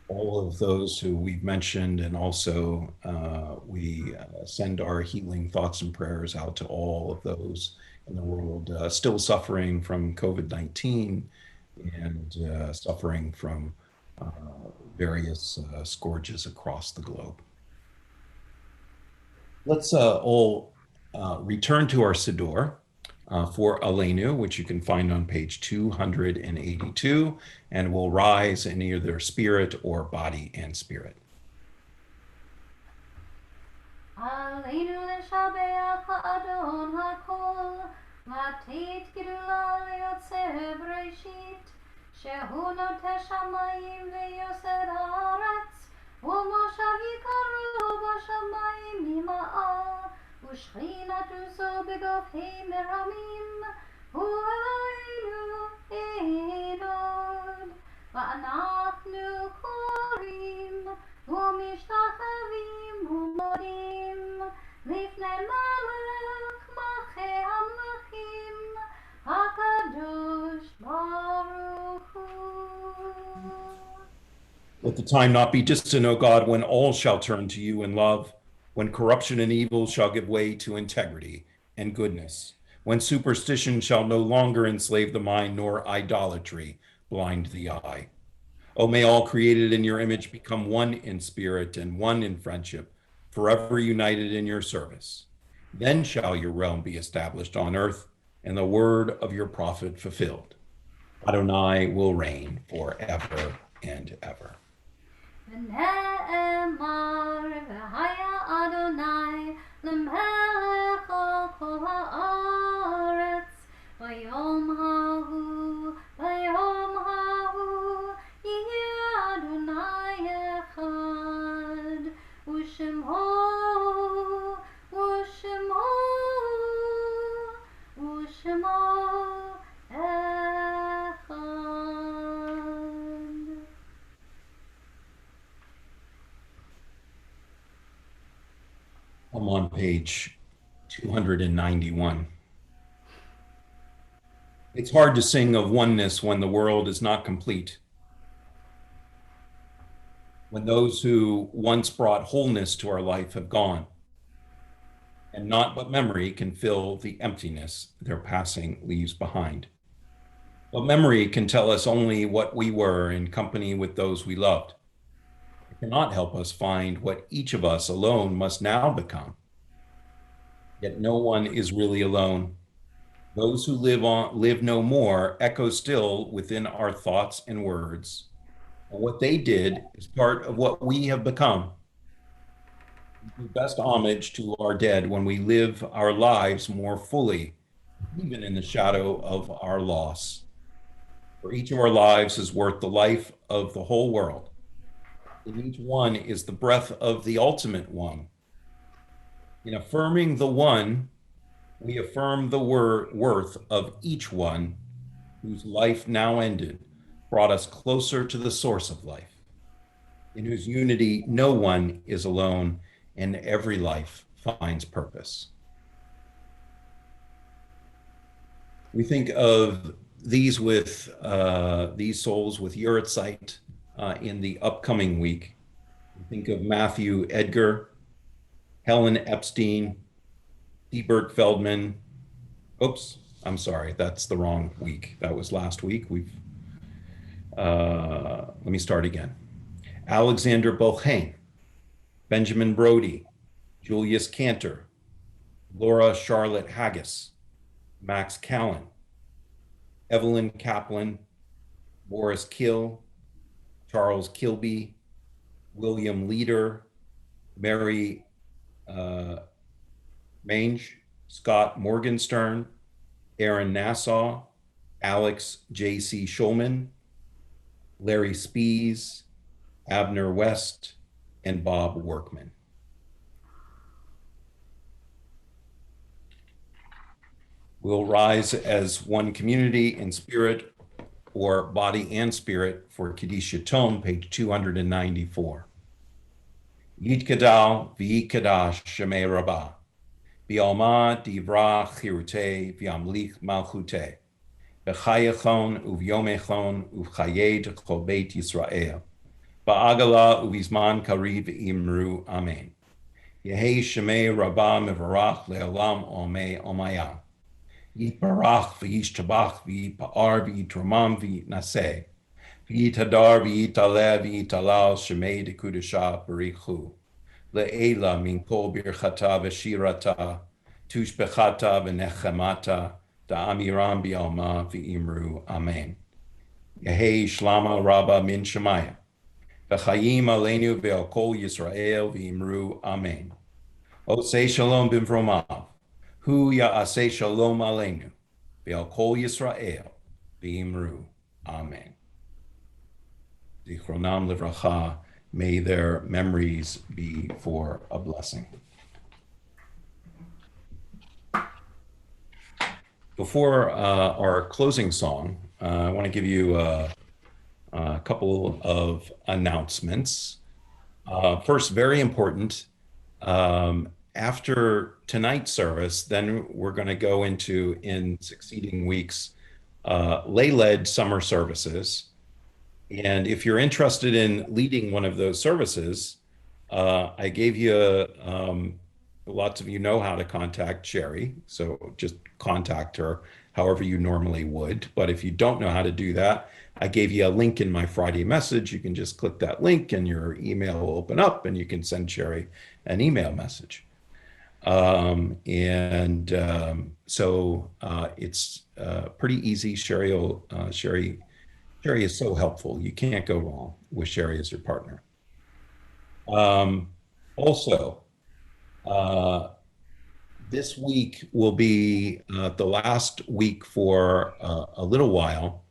all of those who we've mentioned, and also we send our healing thoughts and prayers out to all of those in the world still suffering from COVID-19 and suffering from various scourges across the globe. Let's all return to our Siddur for Aleinu, which you can find on page 282, and will rise in either spirit or body and spirit. Aleinu l'shabeach ha'adon ha'kol, v'atit gidula li'yotzer b'reishit, shehu noteh shamayim v'yoser haaretz, u'moshav yikaru b'shamayim hima'ah, u'shchinat אחרוסו בגופי מרמים, הוא אלוהינו אין עוד. ואנחנו קוראים ומשתחווים ומודים לפני מלך מלכי המלכים, הקדוש ברוך הוא. Let the time not be distant, O God, when all shall turn to you in love, when corruption and evil shall give way to integrity and goodness, when superstition shall no longer enslave the mind, nor idolatry blind the eye. O may all created in your image become one in spirit and one in friendship, forever united in your service. Then shall your realm be established on earth, and the word of your prophet fulfilled. Adonai will reign forever and ever. ונאמר והיה אדוני למלך על כל הארץ ביום ההוא יהיה אדוני אחד ושמו אחד. I'm on page 291. It's hard to sing of oneness when the world is not complete. When those who once brought wholeness to our life have gone, and naught but memory can fill the emptiness their passing leaves behind. But memory can tell us only what we were in company with those we loved. It cannot help us find what each of us alone must now become. Yet no one is really alone. Those who live no more echo still within our thoughts and words. And what they did is part of what we have become. We do best homage to our dead when we live our lives more fully, even in the shadow of our loss. For each of our lives is worth the life of the whole world. In each one is the breath of the ultimate one. In affirming the one, we affirm the worth of each one whose life now ended, brought us closer to the source of life, in whose unity no one is alone and every life finds purpose. We think of these souls with Yahrzeit in the upcoming week. We think of Matthew Edgar, Helen Epstein, Ebert Feldman. Oops, I'm sorry, that's the wrong week. That was last week. Let me start again. Alexander Bochain, Benjamin Brody, Julius Cantor, Laura Charlotte Haggis, Max Callan, Evelyn Kaplan, Boris Kill, Charles Kilby, William Leader, Mary Mange, Scott Morgenstern, Aaron Nassau, Alex J.C. Schulman, Larry Spies, Abner West, and Bob Workman. We'll rise as one community in spirit or body and spirit for Kaddish Yatom, page 294. Yitkadal v'yikadash shemei rabbah, v'alma divra chirute v'amlich malchute, v'chayechon uv'yomechon uv'chayed chol beit Yisrael, v'agala uv'izman kariv imru amen. Yehei shemei rabbah mevarach le'olam omei omayah. Yitbarach v'yishtabach v'yitpa'ar v'yitramam v'yitnaseh. V'yitadar v'yitaleh v'yitalal shemei dekudasha barichu. Le'ela min kol birchata v'shirata, tushbechata v'nechemata, da'amiram bi'alma v'imru amen. Yehei shlama rabba min shemaya. V'chayim aleinu ve'al kol Yisrael v'imru amen. Osei shalom b'vromav. Hu ya'aseh shalom aleinu, ve'al kol Yisrael, v'imru, amen. Zichronam livracha, may their memories be for a blessing. before our closing song, I want to give you a couple of announcements. First, very important, after tonight's service, then we're going to go into, in succeeding weeks, lay-led summer services. And if you're interested in leading one of those services, I gave you, lots of you know how to contact Sherry, so just contact her however you normally would. But if you don't know how to do that, I gave you a link in my Friday message. You can just click that link and your email will open up and you can send Sherry an email message. So it's pretty easy. Sherry is so helpful. You can't go wrong with Sherry as your partner. Also, this week will be the last week for a little while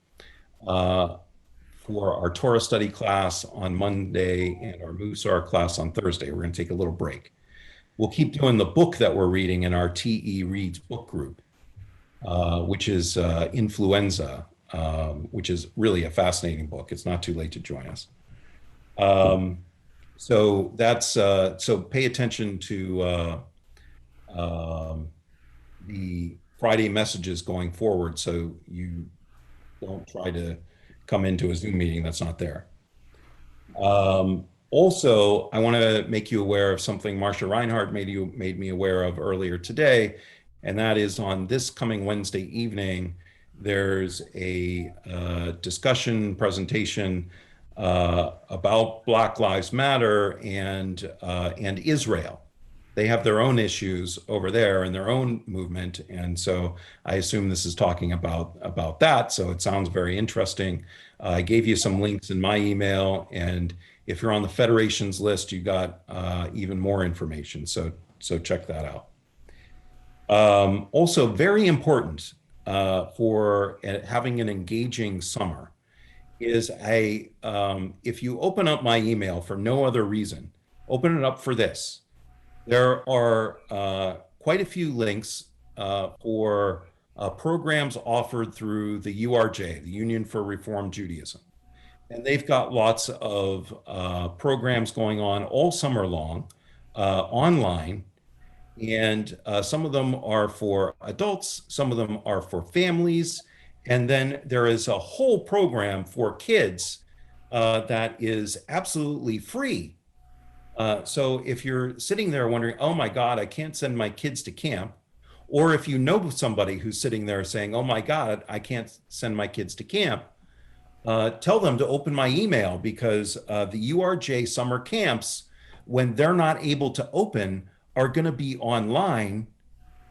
for our Torah study class on Monday and our Musar class on Thursday. We're going to take a little break. We'll keep doing the book that we're reading in our TE Reads book group, which is Influenza, which is really a fascinating book. It's not too late to join us. So that's so pay attention to the Friday messages going forward, so you don't try to come into a Zoom meeting that's not there. Also, I want to make you aware of something Marcia Reinhardt made me aware of earlier today, and that is on this coming Wednesday evening, there's a discussion presentation about Black Lives Matter and Israel. They have their own issues over there and their own movement, and so I assume this is talking about that. So it sounds very interesting. I gave you some links in my email, and if you're on the Federation's list, you got even more information. So check that out. Also, very important for having an engaging summer is if you open up my email for no other reason, open it up for this. There are quite a few links for programs offered through the URJ, the Union for Reform Judaism. And they've got lots of programs going on all summer long online. And some of them are for adults, some of them are for families. And then there is a whole program for kids that is absolutely free. So if you're sitting there wondering, oh my God, I can't send my kids to camp, or if you know somebody who's sitting there saying, oh my God, I can't send my kids to camp, tell them to open my email, because the URJ summer camps, when they're not able to open, are going to be online,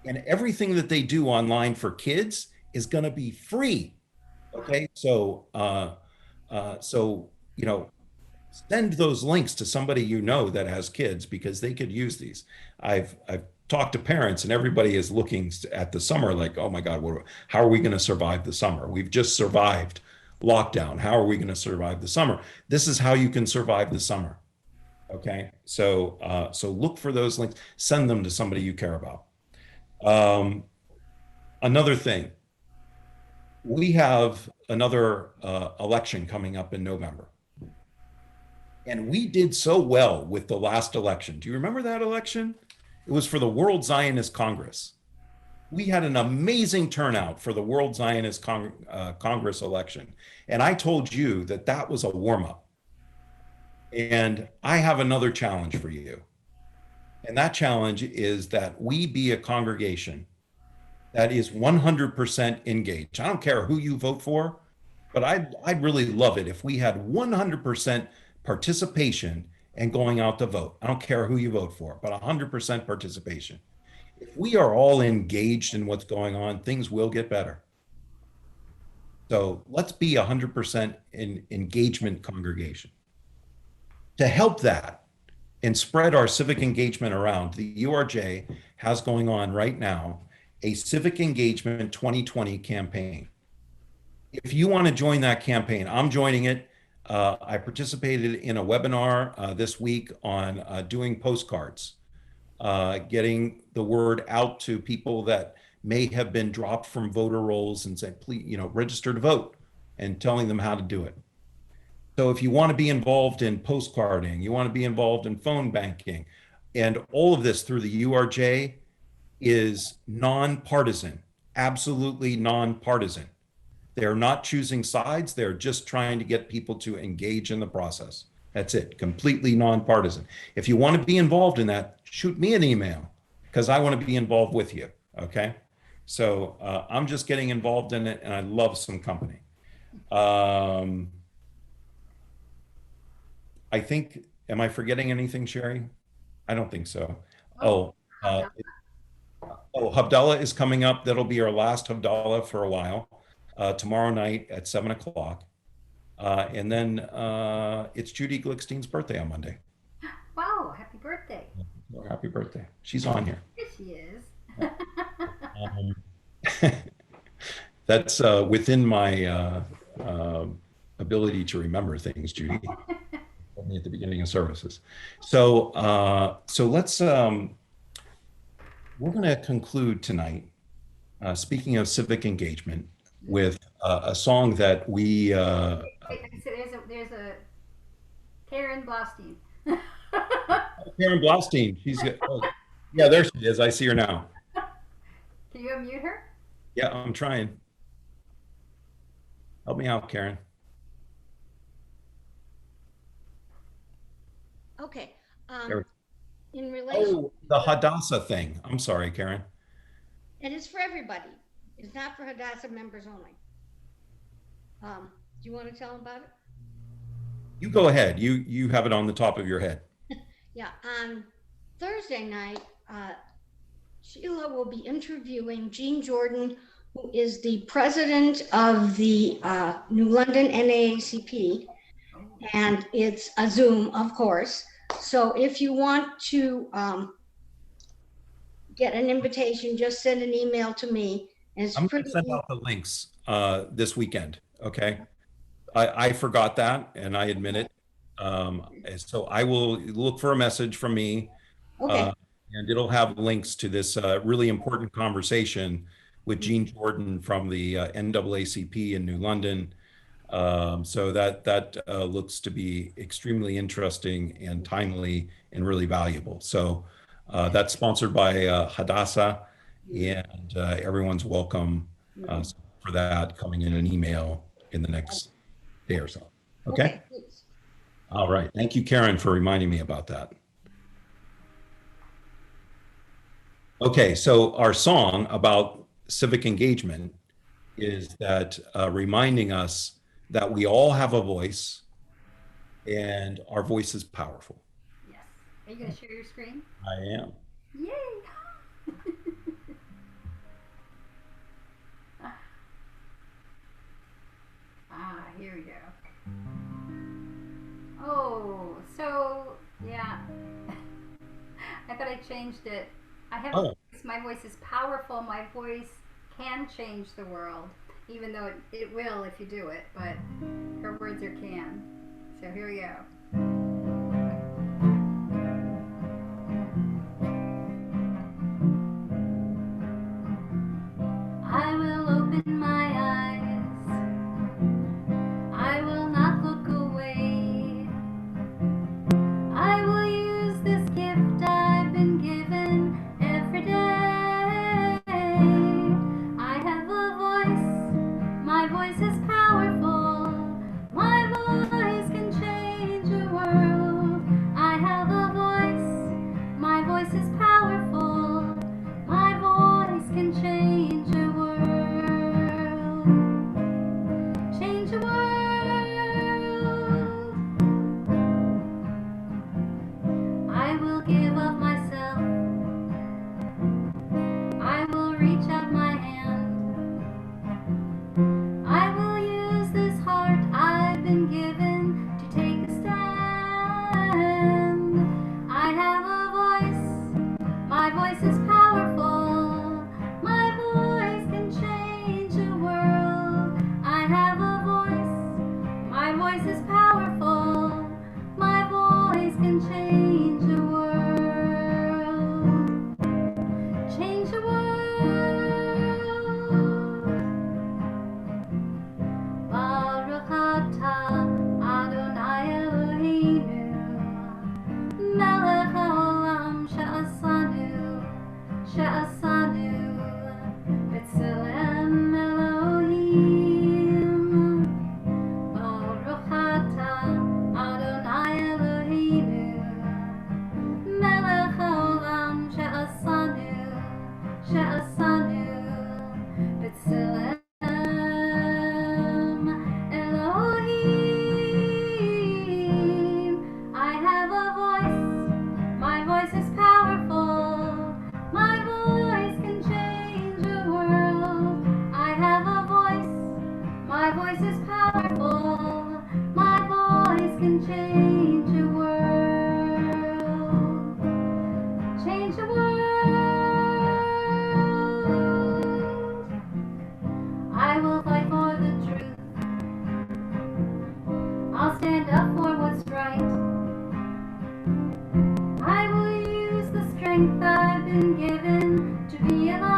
and everything that they do online for kids is going to be free. Okay, so you know, send those links to somebody you know that has kids, because they could use these. I've talked to parents, and everybody is looking at the summer like, oh my God, how are we going to survive the summer? We've just survived lockdown. How are we going to survive the summer? This is how you can survive the summer. Okay, so look for those links, send them to somebody you care about. Another thing, we have another election coming up in November. And we did so well with the last election. Do you remember that election? It was for the World Zionist Congress. We had an amazing turnout for the World Zionist Congress election. And I told you that that was a warm-up. And I have another challenge for you. And that challenge is that we be a congregation that is 100% engaged. I don't care who you vote for, but I'd really love it if we had 100% participation and going out to vote. I don't care who you vote for, but 100% participation. If we are all engaged in what's going on, things will get better. So let's be 100% in engagement congregation. To help that and spread our civic engagement around, the URJ has going on right now a Civic Engagement 2020 campaign. If you want to join that campaign, I'm joining it. I participated in a webinar this week on doing postcards, getting the word out to people that may have been dropped from voter rolls and said, please, register to vote, and telling them how to do it. So if you want to be involved in postcarding, you want to be involved in phone banking, and all of this through the URJ is nonpartisan, absolutely nonpartisan. They're not choosing sides. They're just trying to get people to engage in the process. That's it, completely nonpartisan. If you want to be involved in that, shoot me an email, because I want to be involved with you, okay? So I'm just getting involved in it, and I love some company. I think, am I forgetting anything, Sherry? I don't think so. Havdalah is coming up. That'll be our last Havdalah for a while, tomorrow night at 7 o'clock. And then it's Judy Glickstein's birthday on Monday. Wow, happy birthday. Well, happy birthday. She's on here. Here she is. That's within my ability to remember things, Judy. Me at the beginning of services. So let's we're going to conclude tonight, speaking of civic engagement, with a song that we Wait, there's a Karen Blaustein. Karen Blaustein, she's yeah, there she is. I see her now. Can you unmute her? Yeah, I'm trying. Help me out, Karen. Okay. There. In relation, Oh, the Hadassah thing. I'm sorry, Karen. and it's for everybody. It's not for Hadassah members only. Do you want to tell them about it? You go ahead. You have it on the top of your head. Yeah. On Thursday night, Sheila will be interviewing Jean Jordan, who is the president of the New London NAACP, and it's a Zoom, of course. So if you want to get an invitation, just send an email to me. And it's I'm going to send out the links this weekend. Okay. I forgot that, and I admit it. So I will look for a message from me. Okay. And it'll have links to this really important conversation with Jean Jordan from the NAACP in New London. So that looks to be extremely interesting and timely and really valuable. So that's sponsored by Hadassah, and everyone's welcome for that coming in an email in the next day or so. Okay? All right. Thank you, Karen, for reminding me about that. Okay, so our song about civic engagement is that reminding us that we all have a voice and our voice is powerful. Yes. Are you going to share your screen? I am. Yay! Here we go. Oh, so yeah. I thought I changed it. I have a voice. My voice is powerful. My voice can change the world, even though it will if you do it, but her words are can. So here we go. I will open my eyes. I will not look away. I will use this gift I've been given every day. I have a voice. My voice is powerful. My voice can change the world. I have a voice. My voice is powerful. My voice can change the world. Change the world. I will give of myself. I will reach out my hand. I will use this heart I've been given to take a stand. I have a voice. My voice is powerful. My voice can change the world. I have a voice. My voice is powerful. My voice can change the world. Change the world. strength I've been given to be alive.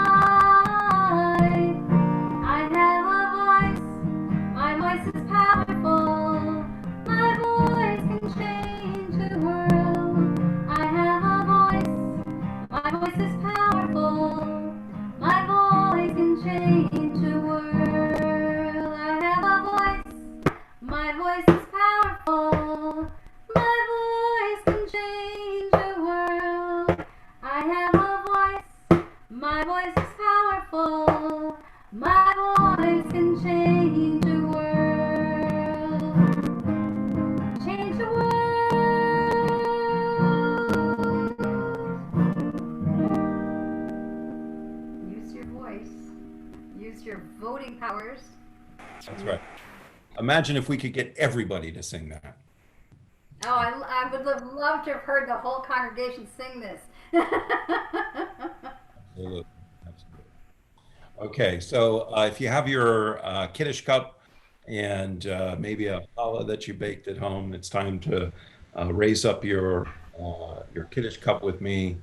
I have a voice, my voice is powerful. My voice can change the world. I have a voice, my voice is powerful. My voice can change the world. I have a voice, my voice is powerful. My voice can change the world. I have a voice, my voice is powerful. My voice can change the world. Change the world. Use your voice. Use your voting powers. That's right. Imagine if we could get everybody to sing that. Oh, I would have loved to have heard the whole congregation sing this. Absolutely. Absolutely. Okay, so if you have your Kiddush cup and maybe a challah that you baked at home, it's time to raise up your Kiddush cup with me.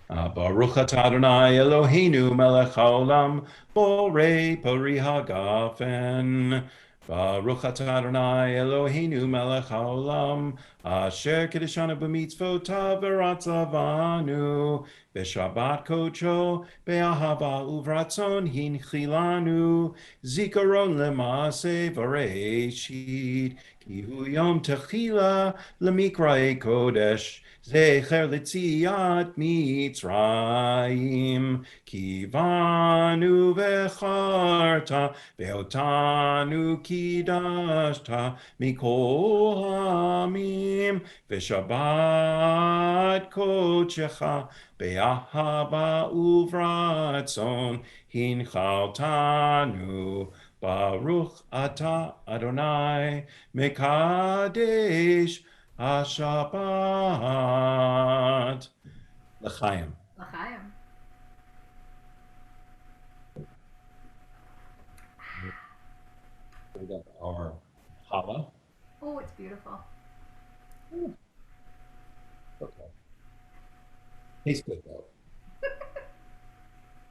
Baruch atah Adonai Eloheinu melech haolam borei pori hagafen. Baruch atah Adonai Eloheinu melech haolam asher kiddushanu b'mitzvotav v'ratzavanu b'shabbat kodsho be'ahava uvratzon hinchilanu zikaron lema'aseh v'reishit ki hu yom techila lemikra'ei kodesh zecher l'tziat mitzrayim kivanu v'charta ve'otanu kidashta mikol hamim v'shabbat kodshecha be'ahava uvratzon hinchaltanu Baruch atah Adonai mekadesh Shabbat. L'chaim. L'chaim. We got our challah. Oh, it's beautiful. Okay. Tastes good though.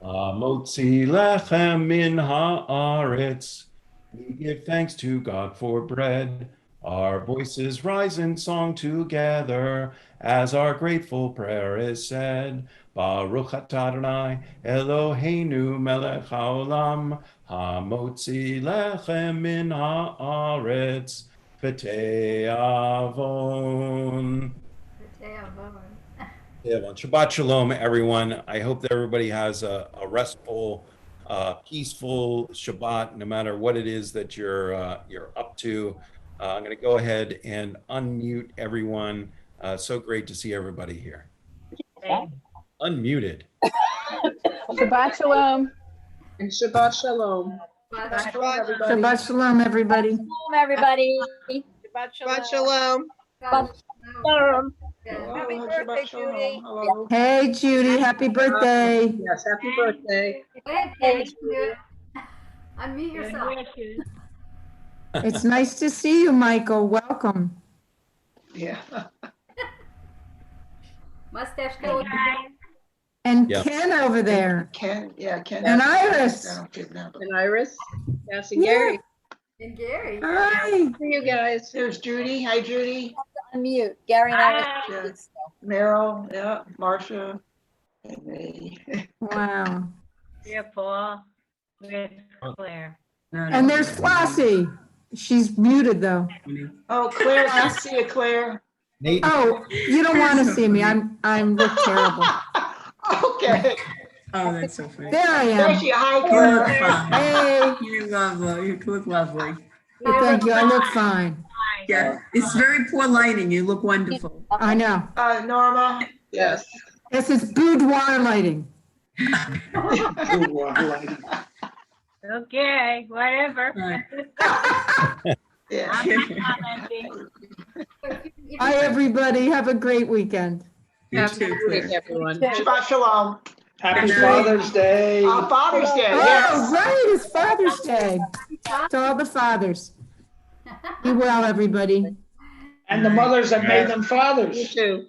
Motzi lechem min haaretz. We give thanks to God for bread. Our voices rise in song together as our grateful prayer is said. Baruch atah Adonai Eloheinu melech haolam hamotzi lechem min haaretz v'te'avon. Shabbat shalom, everyone. I hope that everybody has a restful, peaceful Shabbat, no matter what it is that you're up to. I'm going to go ahead and unmute everyone. So great to see everybody here. Unmuted. Shabbat shalom. And Shabbat shalom. Shabbat shalom, everybody. Everybody. Shabbat shalom. Shabbat shalom. Happy birthday, Judy. Hello. Hey, Judy, happy birthday. Yes, happy birthday. Unmute yourself. It's nice to see you, Michael. Welcome. Yeah. Mustache go. And Yep. Ken over there. Ken. And Iris. And Iris. Yes, and Gary. And Gary. Hi. See you guys. There's Judy. Hi, Judy. Unmute. Gary and I. Yes. Meryl. Yeah. Marcia. And me. Wow. Yeah, Paul. With Claire. And there's Flossie. She's muted though. Oh, Claire. I see you, Claire. Nate. Oh, you don't want to see me. I'm look terrible. Okay. Oh, that's so funny. There I There am. she. Hi, You Claire. look fine. Hey. You lovely. You look lovely. Thank you. I look fine. Yeah, it's very poor lighting. You look wonderful. I know. Norma. Yes. This is boudoir lighting. Okay, whatever. Right. Yeah. Hi, everybody. Have a great weekend. You too, Claire. Everyone. Shabbat shalom. Happy Good night. Father's Day. Father's Day. Oh, Yes. right. It's Father's Day. To all the fathers. Be well, everybody. And the mothers that made them You fathers. too.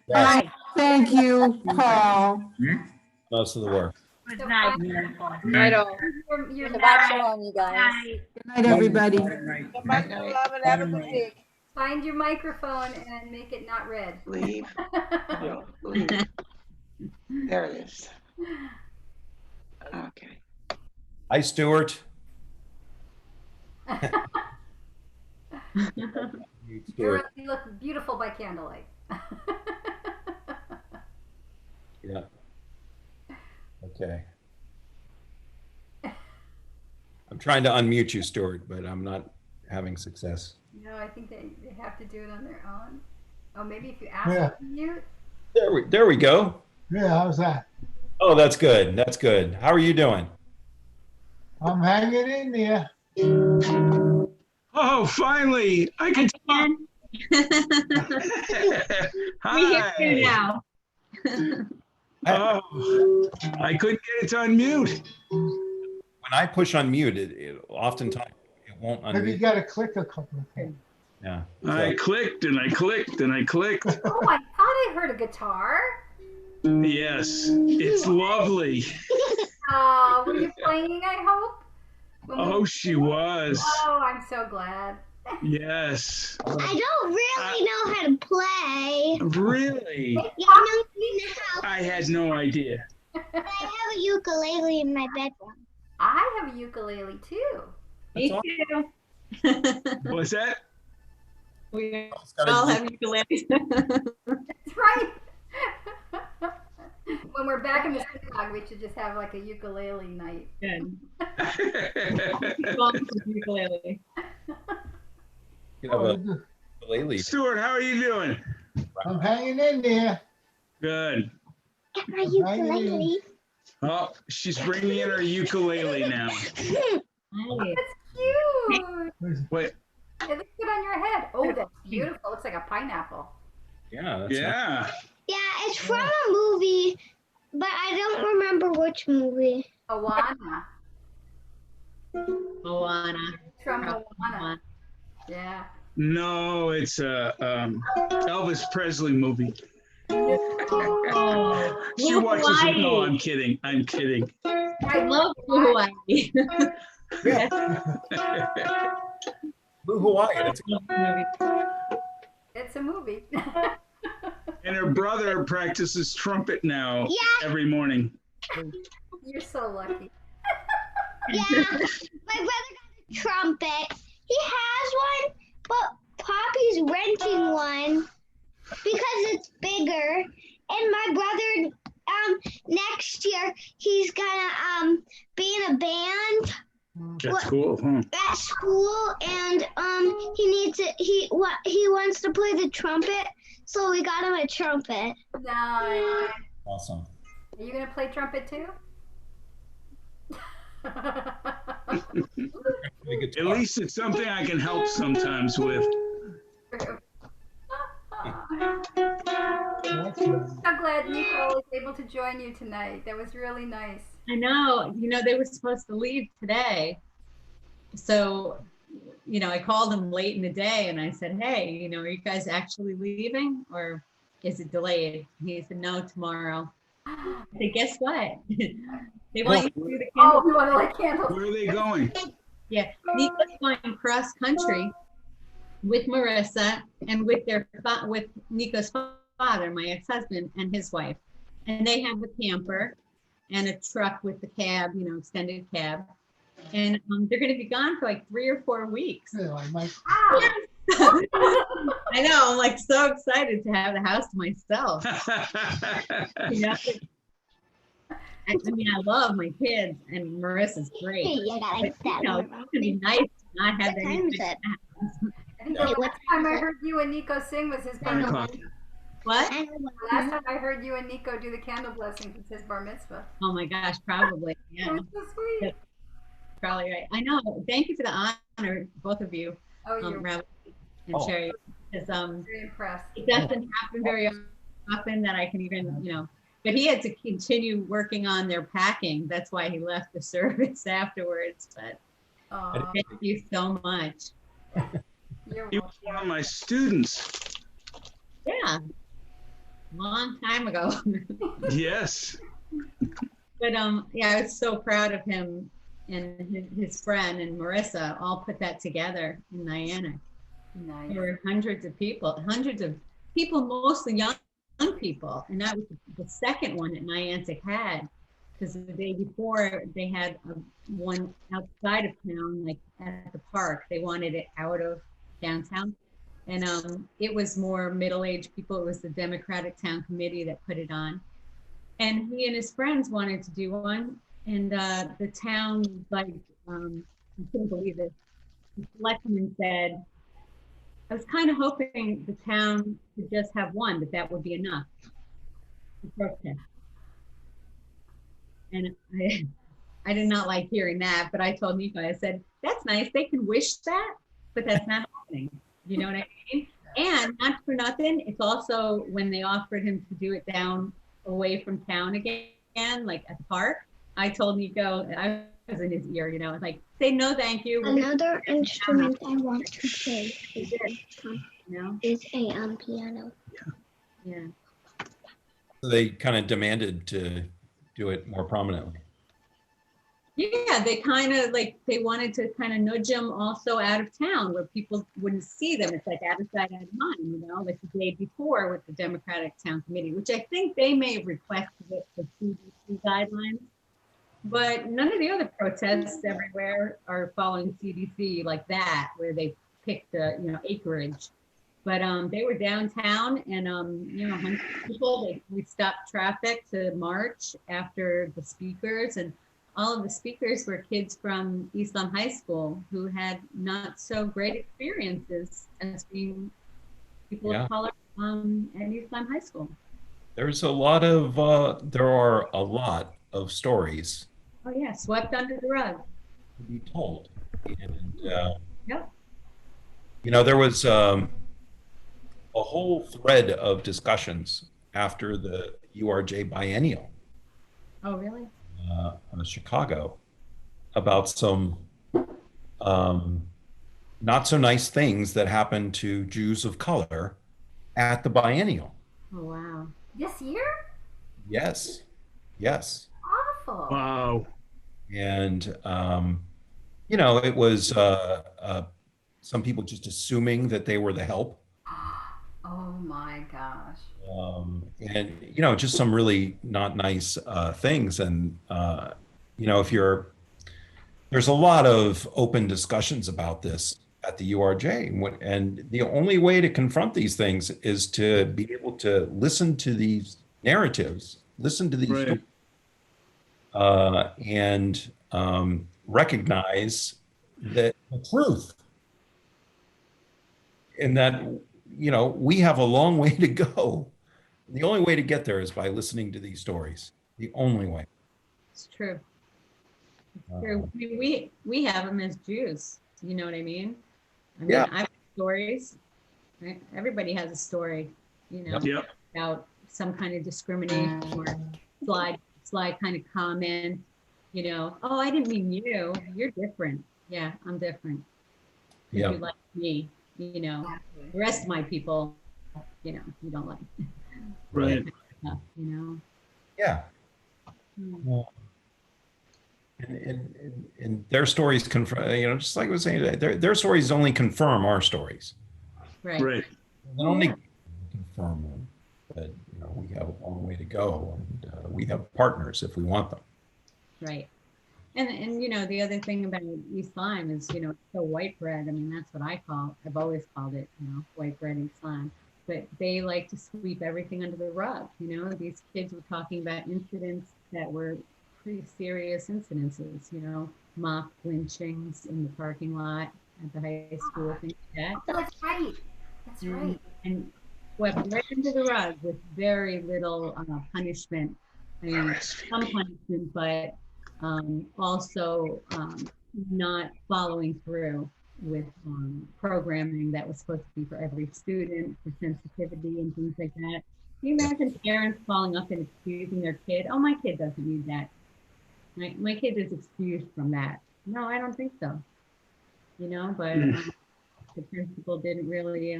Bye. Thank you, Paul. Most of the work. Good night. Night all. Your Shabbat shalom, you guys. Good night, everybody. Shabbat shalom and have a good week. Find your microphone and make it not red. Leave. Leave. There it is. Okay. Hi, Stuart. Stuart. You look beautiful by candlelight. Yeah. Okay. I'm trying to unmute you, Stuart, but I'm not having success. No, I think they have to do it on their own. Oh, maybe if you ask Yeah. them to mute. There we go. Yeah, how's that? Oh, that's good. That's good. How are you doing? I'm hanging in there. Oh, finally, I can talk. We hear you Hi. now. Oh, I couldn't get it to unmute. When I push unmute, it oftentimes it won't Maybe you unmute. got to click a couple of times. Yeah. I clicked and I clicked and I clicked. Oh, I thought I heard a guitar. Yes, it's lovely. Were you playing, I hope? Oh, she was. Oh, I'm so glad. Yes. I don't really know how to play. Really? Yeah, I know in the house. I had no idea. But I have a ukulele in my bedroom. I have a ukulele too. Me too. What's that? We all have ukuleles. That's right. When we're back in the synagogue, we should just have like a ukulele night. Good. Ukulele. You have a ukulele. Stuart, how are you doing? I'm hanging in there. Good. My ukulele. Oh, she's bringing in her ukulele now. That's cute. Wait. It looks good on your head. Oh, that's beautiful. It looks like a pineapple. Yeah. That's Yeah. Yeah, it's from a movie, but I don't remember which movie. Awana. Moana. From Awana. Yeah. No, it's a Elvis Presley movie. Oh, She watches it. No, I'm kidding. I'm kidding. I love Hawaii. Blue Hawaii. That's a good It's a movie. And her brother practices trumpet now every morning. You're so lucky. Yeah, my brother got a trumpet. He has one, but Poppy's renting one because it's bigger. And my brother, next year he's gonna be in a band. That's cool, huh? At school, and he wants to play the trumpet, so we got him a trumpet. Nice. awesome. Are you gonna play trumpet too? At least it's something I can help sometimes with. I'm glad Nico was able to join you tonight. That was really nice. I know. You know, they were supposed to leave today. So, you know, I called them late in the day and I said, hey, you know, are you guys actually leaving or is it delayed? He said, no, tomorrow. I said, guess what? They want you to do the candle. Oh, we want to light candles. Where are they going? Yeah, Nico's going cross country with Marissa and with with Nico's father, my ex-husband, and his wife. And they have a camper and a truck with the cab, you know, extended cab. And they're going to be gone for like 3 or 4 weeks. Yeah, I might. I know. I'm like so excited to have the house to myself. You know? I mean, I love my kids, and Marissa's great. Hey, you gotta But, you know, it's going to be nice to not have What that. time is it? I think the last time I heard you and Nico sing was his bar 9 mitzvah. o'clock. What? Last time I heard you and Nico do the candle blessing was his bar mitzvah. Oh my gosh, probably. That Yeah, was so sweet. probably right. I know. Thank you for the honor, both of you, Oh, you're Ravi and Oh. Sherry. Because very impressed. it doesn't happen very often that I can even, you know. But he had to continue working on their packing. That's why he left the service afterwards. But Aw, thank you so much. you're He was one of my students. Yeah. long time ago. Yes. But yeah, I was so proud of him and his friend and Marissa all put that together in Niantic. Nice. There were hundreds of people, mostly young people. And that was the second one that Niantic had, because the day before they had one outside of town, like at the park. They wanted it out of downtown. And it was more middle-aged people. It was the Democratic Town Committee that put it on. And he and his friends wanted to do one. And the town, like, I couldn't believe it. The selectman said, I was kind of hoping the town could just have one, but that would be enough to protest. And I did not like hearing that, but I told Nico, I said, that's nice. They can wish that, but that's not happening. You know what I mean? And not for nothing, it's also when they offered him to do it down away from town again, like at the park, I told Nico, I was in his ear, you know, like, say no, thank you. Another instrument I want to play is a piano. Yeah. So they kind of demanded to do it more prominently. Yeah, they kind of like, they wanted to kind of nudge them also out of town where people wouldn't see them. It's like out of sight, out of mind, you know, like the day before with the Democratic Town Committee, which I think they may have requested it for CDC guidelines, but none of the other protests everywhere are following CDC like that, where they picked the, you know, acreage. But they were downtown and, you know, hundreds of people, we stopped traffic to march after the speakers, and all of the speakers were kids from Islam High School who had not so great experiences as being people of color at Islam High School. There's a lot of, there are a lot of stories Oh yeah, swept under the rug. to be told. And, Yep. you know, there was a whole thread of discussions after the URJ biennial. Oh really? Chicago, about some not so nice things that happened to Jews of color at the biennial. Oh wow. This year? Yes, yes. Awful. Wow. And you know, it was some people just assuming that they were the help. Oh my gosh. And you know, just some really not nice things. And you know, there's a lot of open discussions about this at the URJ, and the only way to confront these things is to be able to listen to these narratives, listen to these stories, and recognize that the truth, and that, you know, we have a long way to go. The only way to get there is by listening to these stories. The only way. It's true. It's true. I mean, we have them as Jews. You know what I mean? I mean, Yeah. I have stories. Right? Everybody has a story, you know, Yep. about some kind of discrimination or slide kind of comment. You know, oh, I didn't mean you. You're different. Yeah, I'm different. Yeah. You like me. You know, the rest of my people, you know, you don't like. Right. You know. Yeah. Well, and their stories confirm, you know, just like I was saying, their stories only confirm our stories. Right. Right. They don't need to confirm them, but you know, we have a long way to go, and we have partners if we want them. Right. And you know, the other thing about Islam is, you know, it's so white bread. I mean, that's what I've always called it, you know, white bread Islam. But they like to sweep everything under the rug. You know, these kids were talking about incidents that were pretty serious incidences, you know, mock lynchings in the parking lot at the high school, things like that. That's right. That's right. And swept right under the rug with very little punishment. I mean, some punishment, but also not following through with programming that was supposed to be for every student, for sensitivity and things like that. Can you imagine parents calling up and excusing their kid? Oh, my kid doesn't need that. My kid is excused from that. No, I don't think so. You know, but the principal didn't really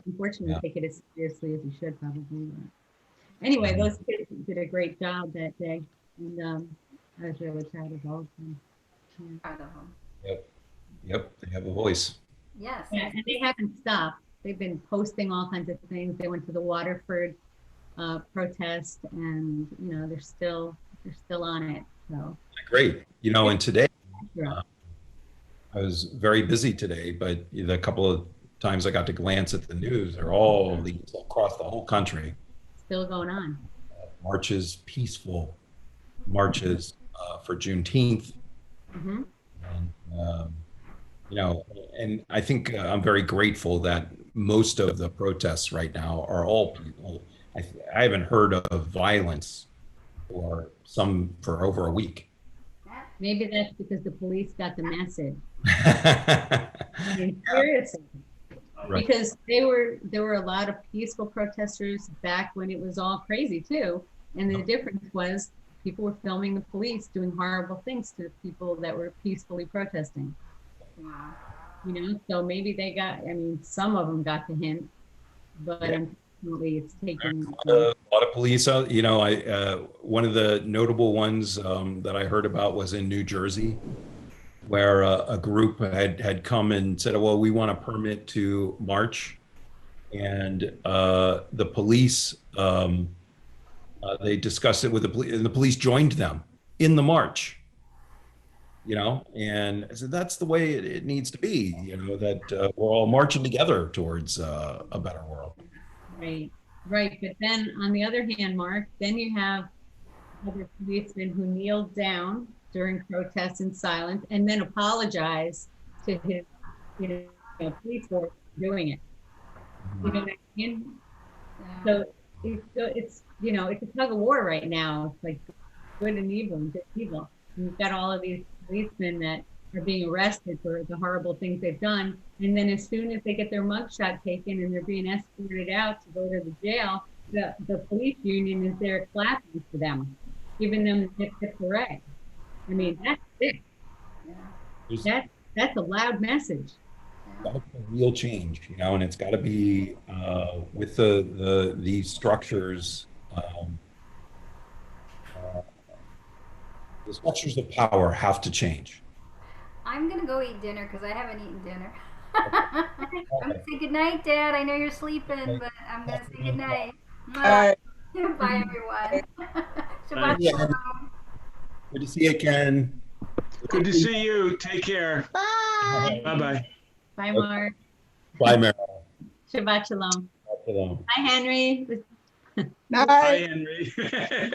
unfortunately take it as seriously as you should probably. But anyway, those kids did a great job that day, and I was really proud of all of them. Yeah. Proud of them. Yep, they have a voice. Yes. Yeah, and they haven't stopped. They've been posting all kinds of things. They went to the Waterford protest, and they're still on it. So Great. And today I was very busy today, but the couple of times I got to glance at the news, they're all these across the whole country. Still going on. Marches, peaceful marches for Juneteenth. Mm-hmm. And, and I think I'm very grateful that most of the protests right now are all people. I haven't heard of violence for over a week. Maybe that's because the police got the message. I mean, seriously. Right. Because there were a lot of peaceful protesters back when it was all crazy too. And the difference was people were filming the police doing horrible things to people that were peacefully protesting. Wow. So maybe some of them got the hint, but unfortunately it's taken a lot of police out. One of the notable ones that I heard about was in New Jersey, where a group had come and said, well, we want a permit to march. And the police, they discussed it with the police, and the police joined them in the march. And I said, that's the way it needs to be, that we're all marching together towards a better world. Right. But then on the other hand, Mark, then you have other policemen who kneeled down during protests in silence and then apologize to his, police force for doing it. You know what I mean? So it's a tug of war right now. It's like good and evil and good evil. And you've got all of these policemen that are being arrested for the horrible things they've done. And then as soon as they get their mugshot taken and they're being escorted out to go to the jail, the police union is there clapping for them, giving them the tip hooray. I mean, that's it. Yeah. That's a loud message. That's a real change, and it's got to be with these structures. The structures of power have to change. I'm gonna go eat dinner because I haven't eaten dinner. I'm gonna say goodnight, Dad. I know you're sleeping, but I'm gonna say goodnight. Bye, everyone. Shabbat shalom. Good to see you, Ken. Good to see you. Take care. Bye. Bye-bye. Bye, Mark. Bye, Meryl. Shabbat shalom. Shabbat shalom. Hi, Henry. Hi, Henry.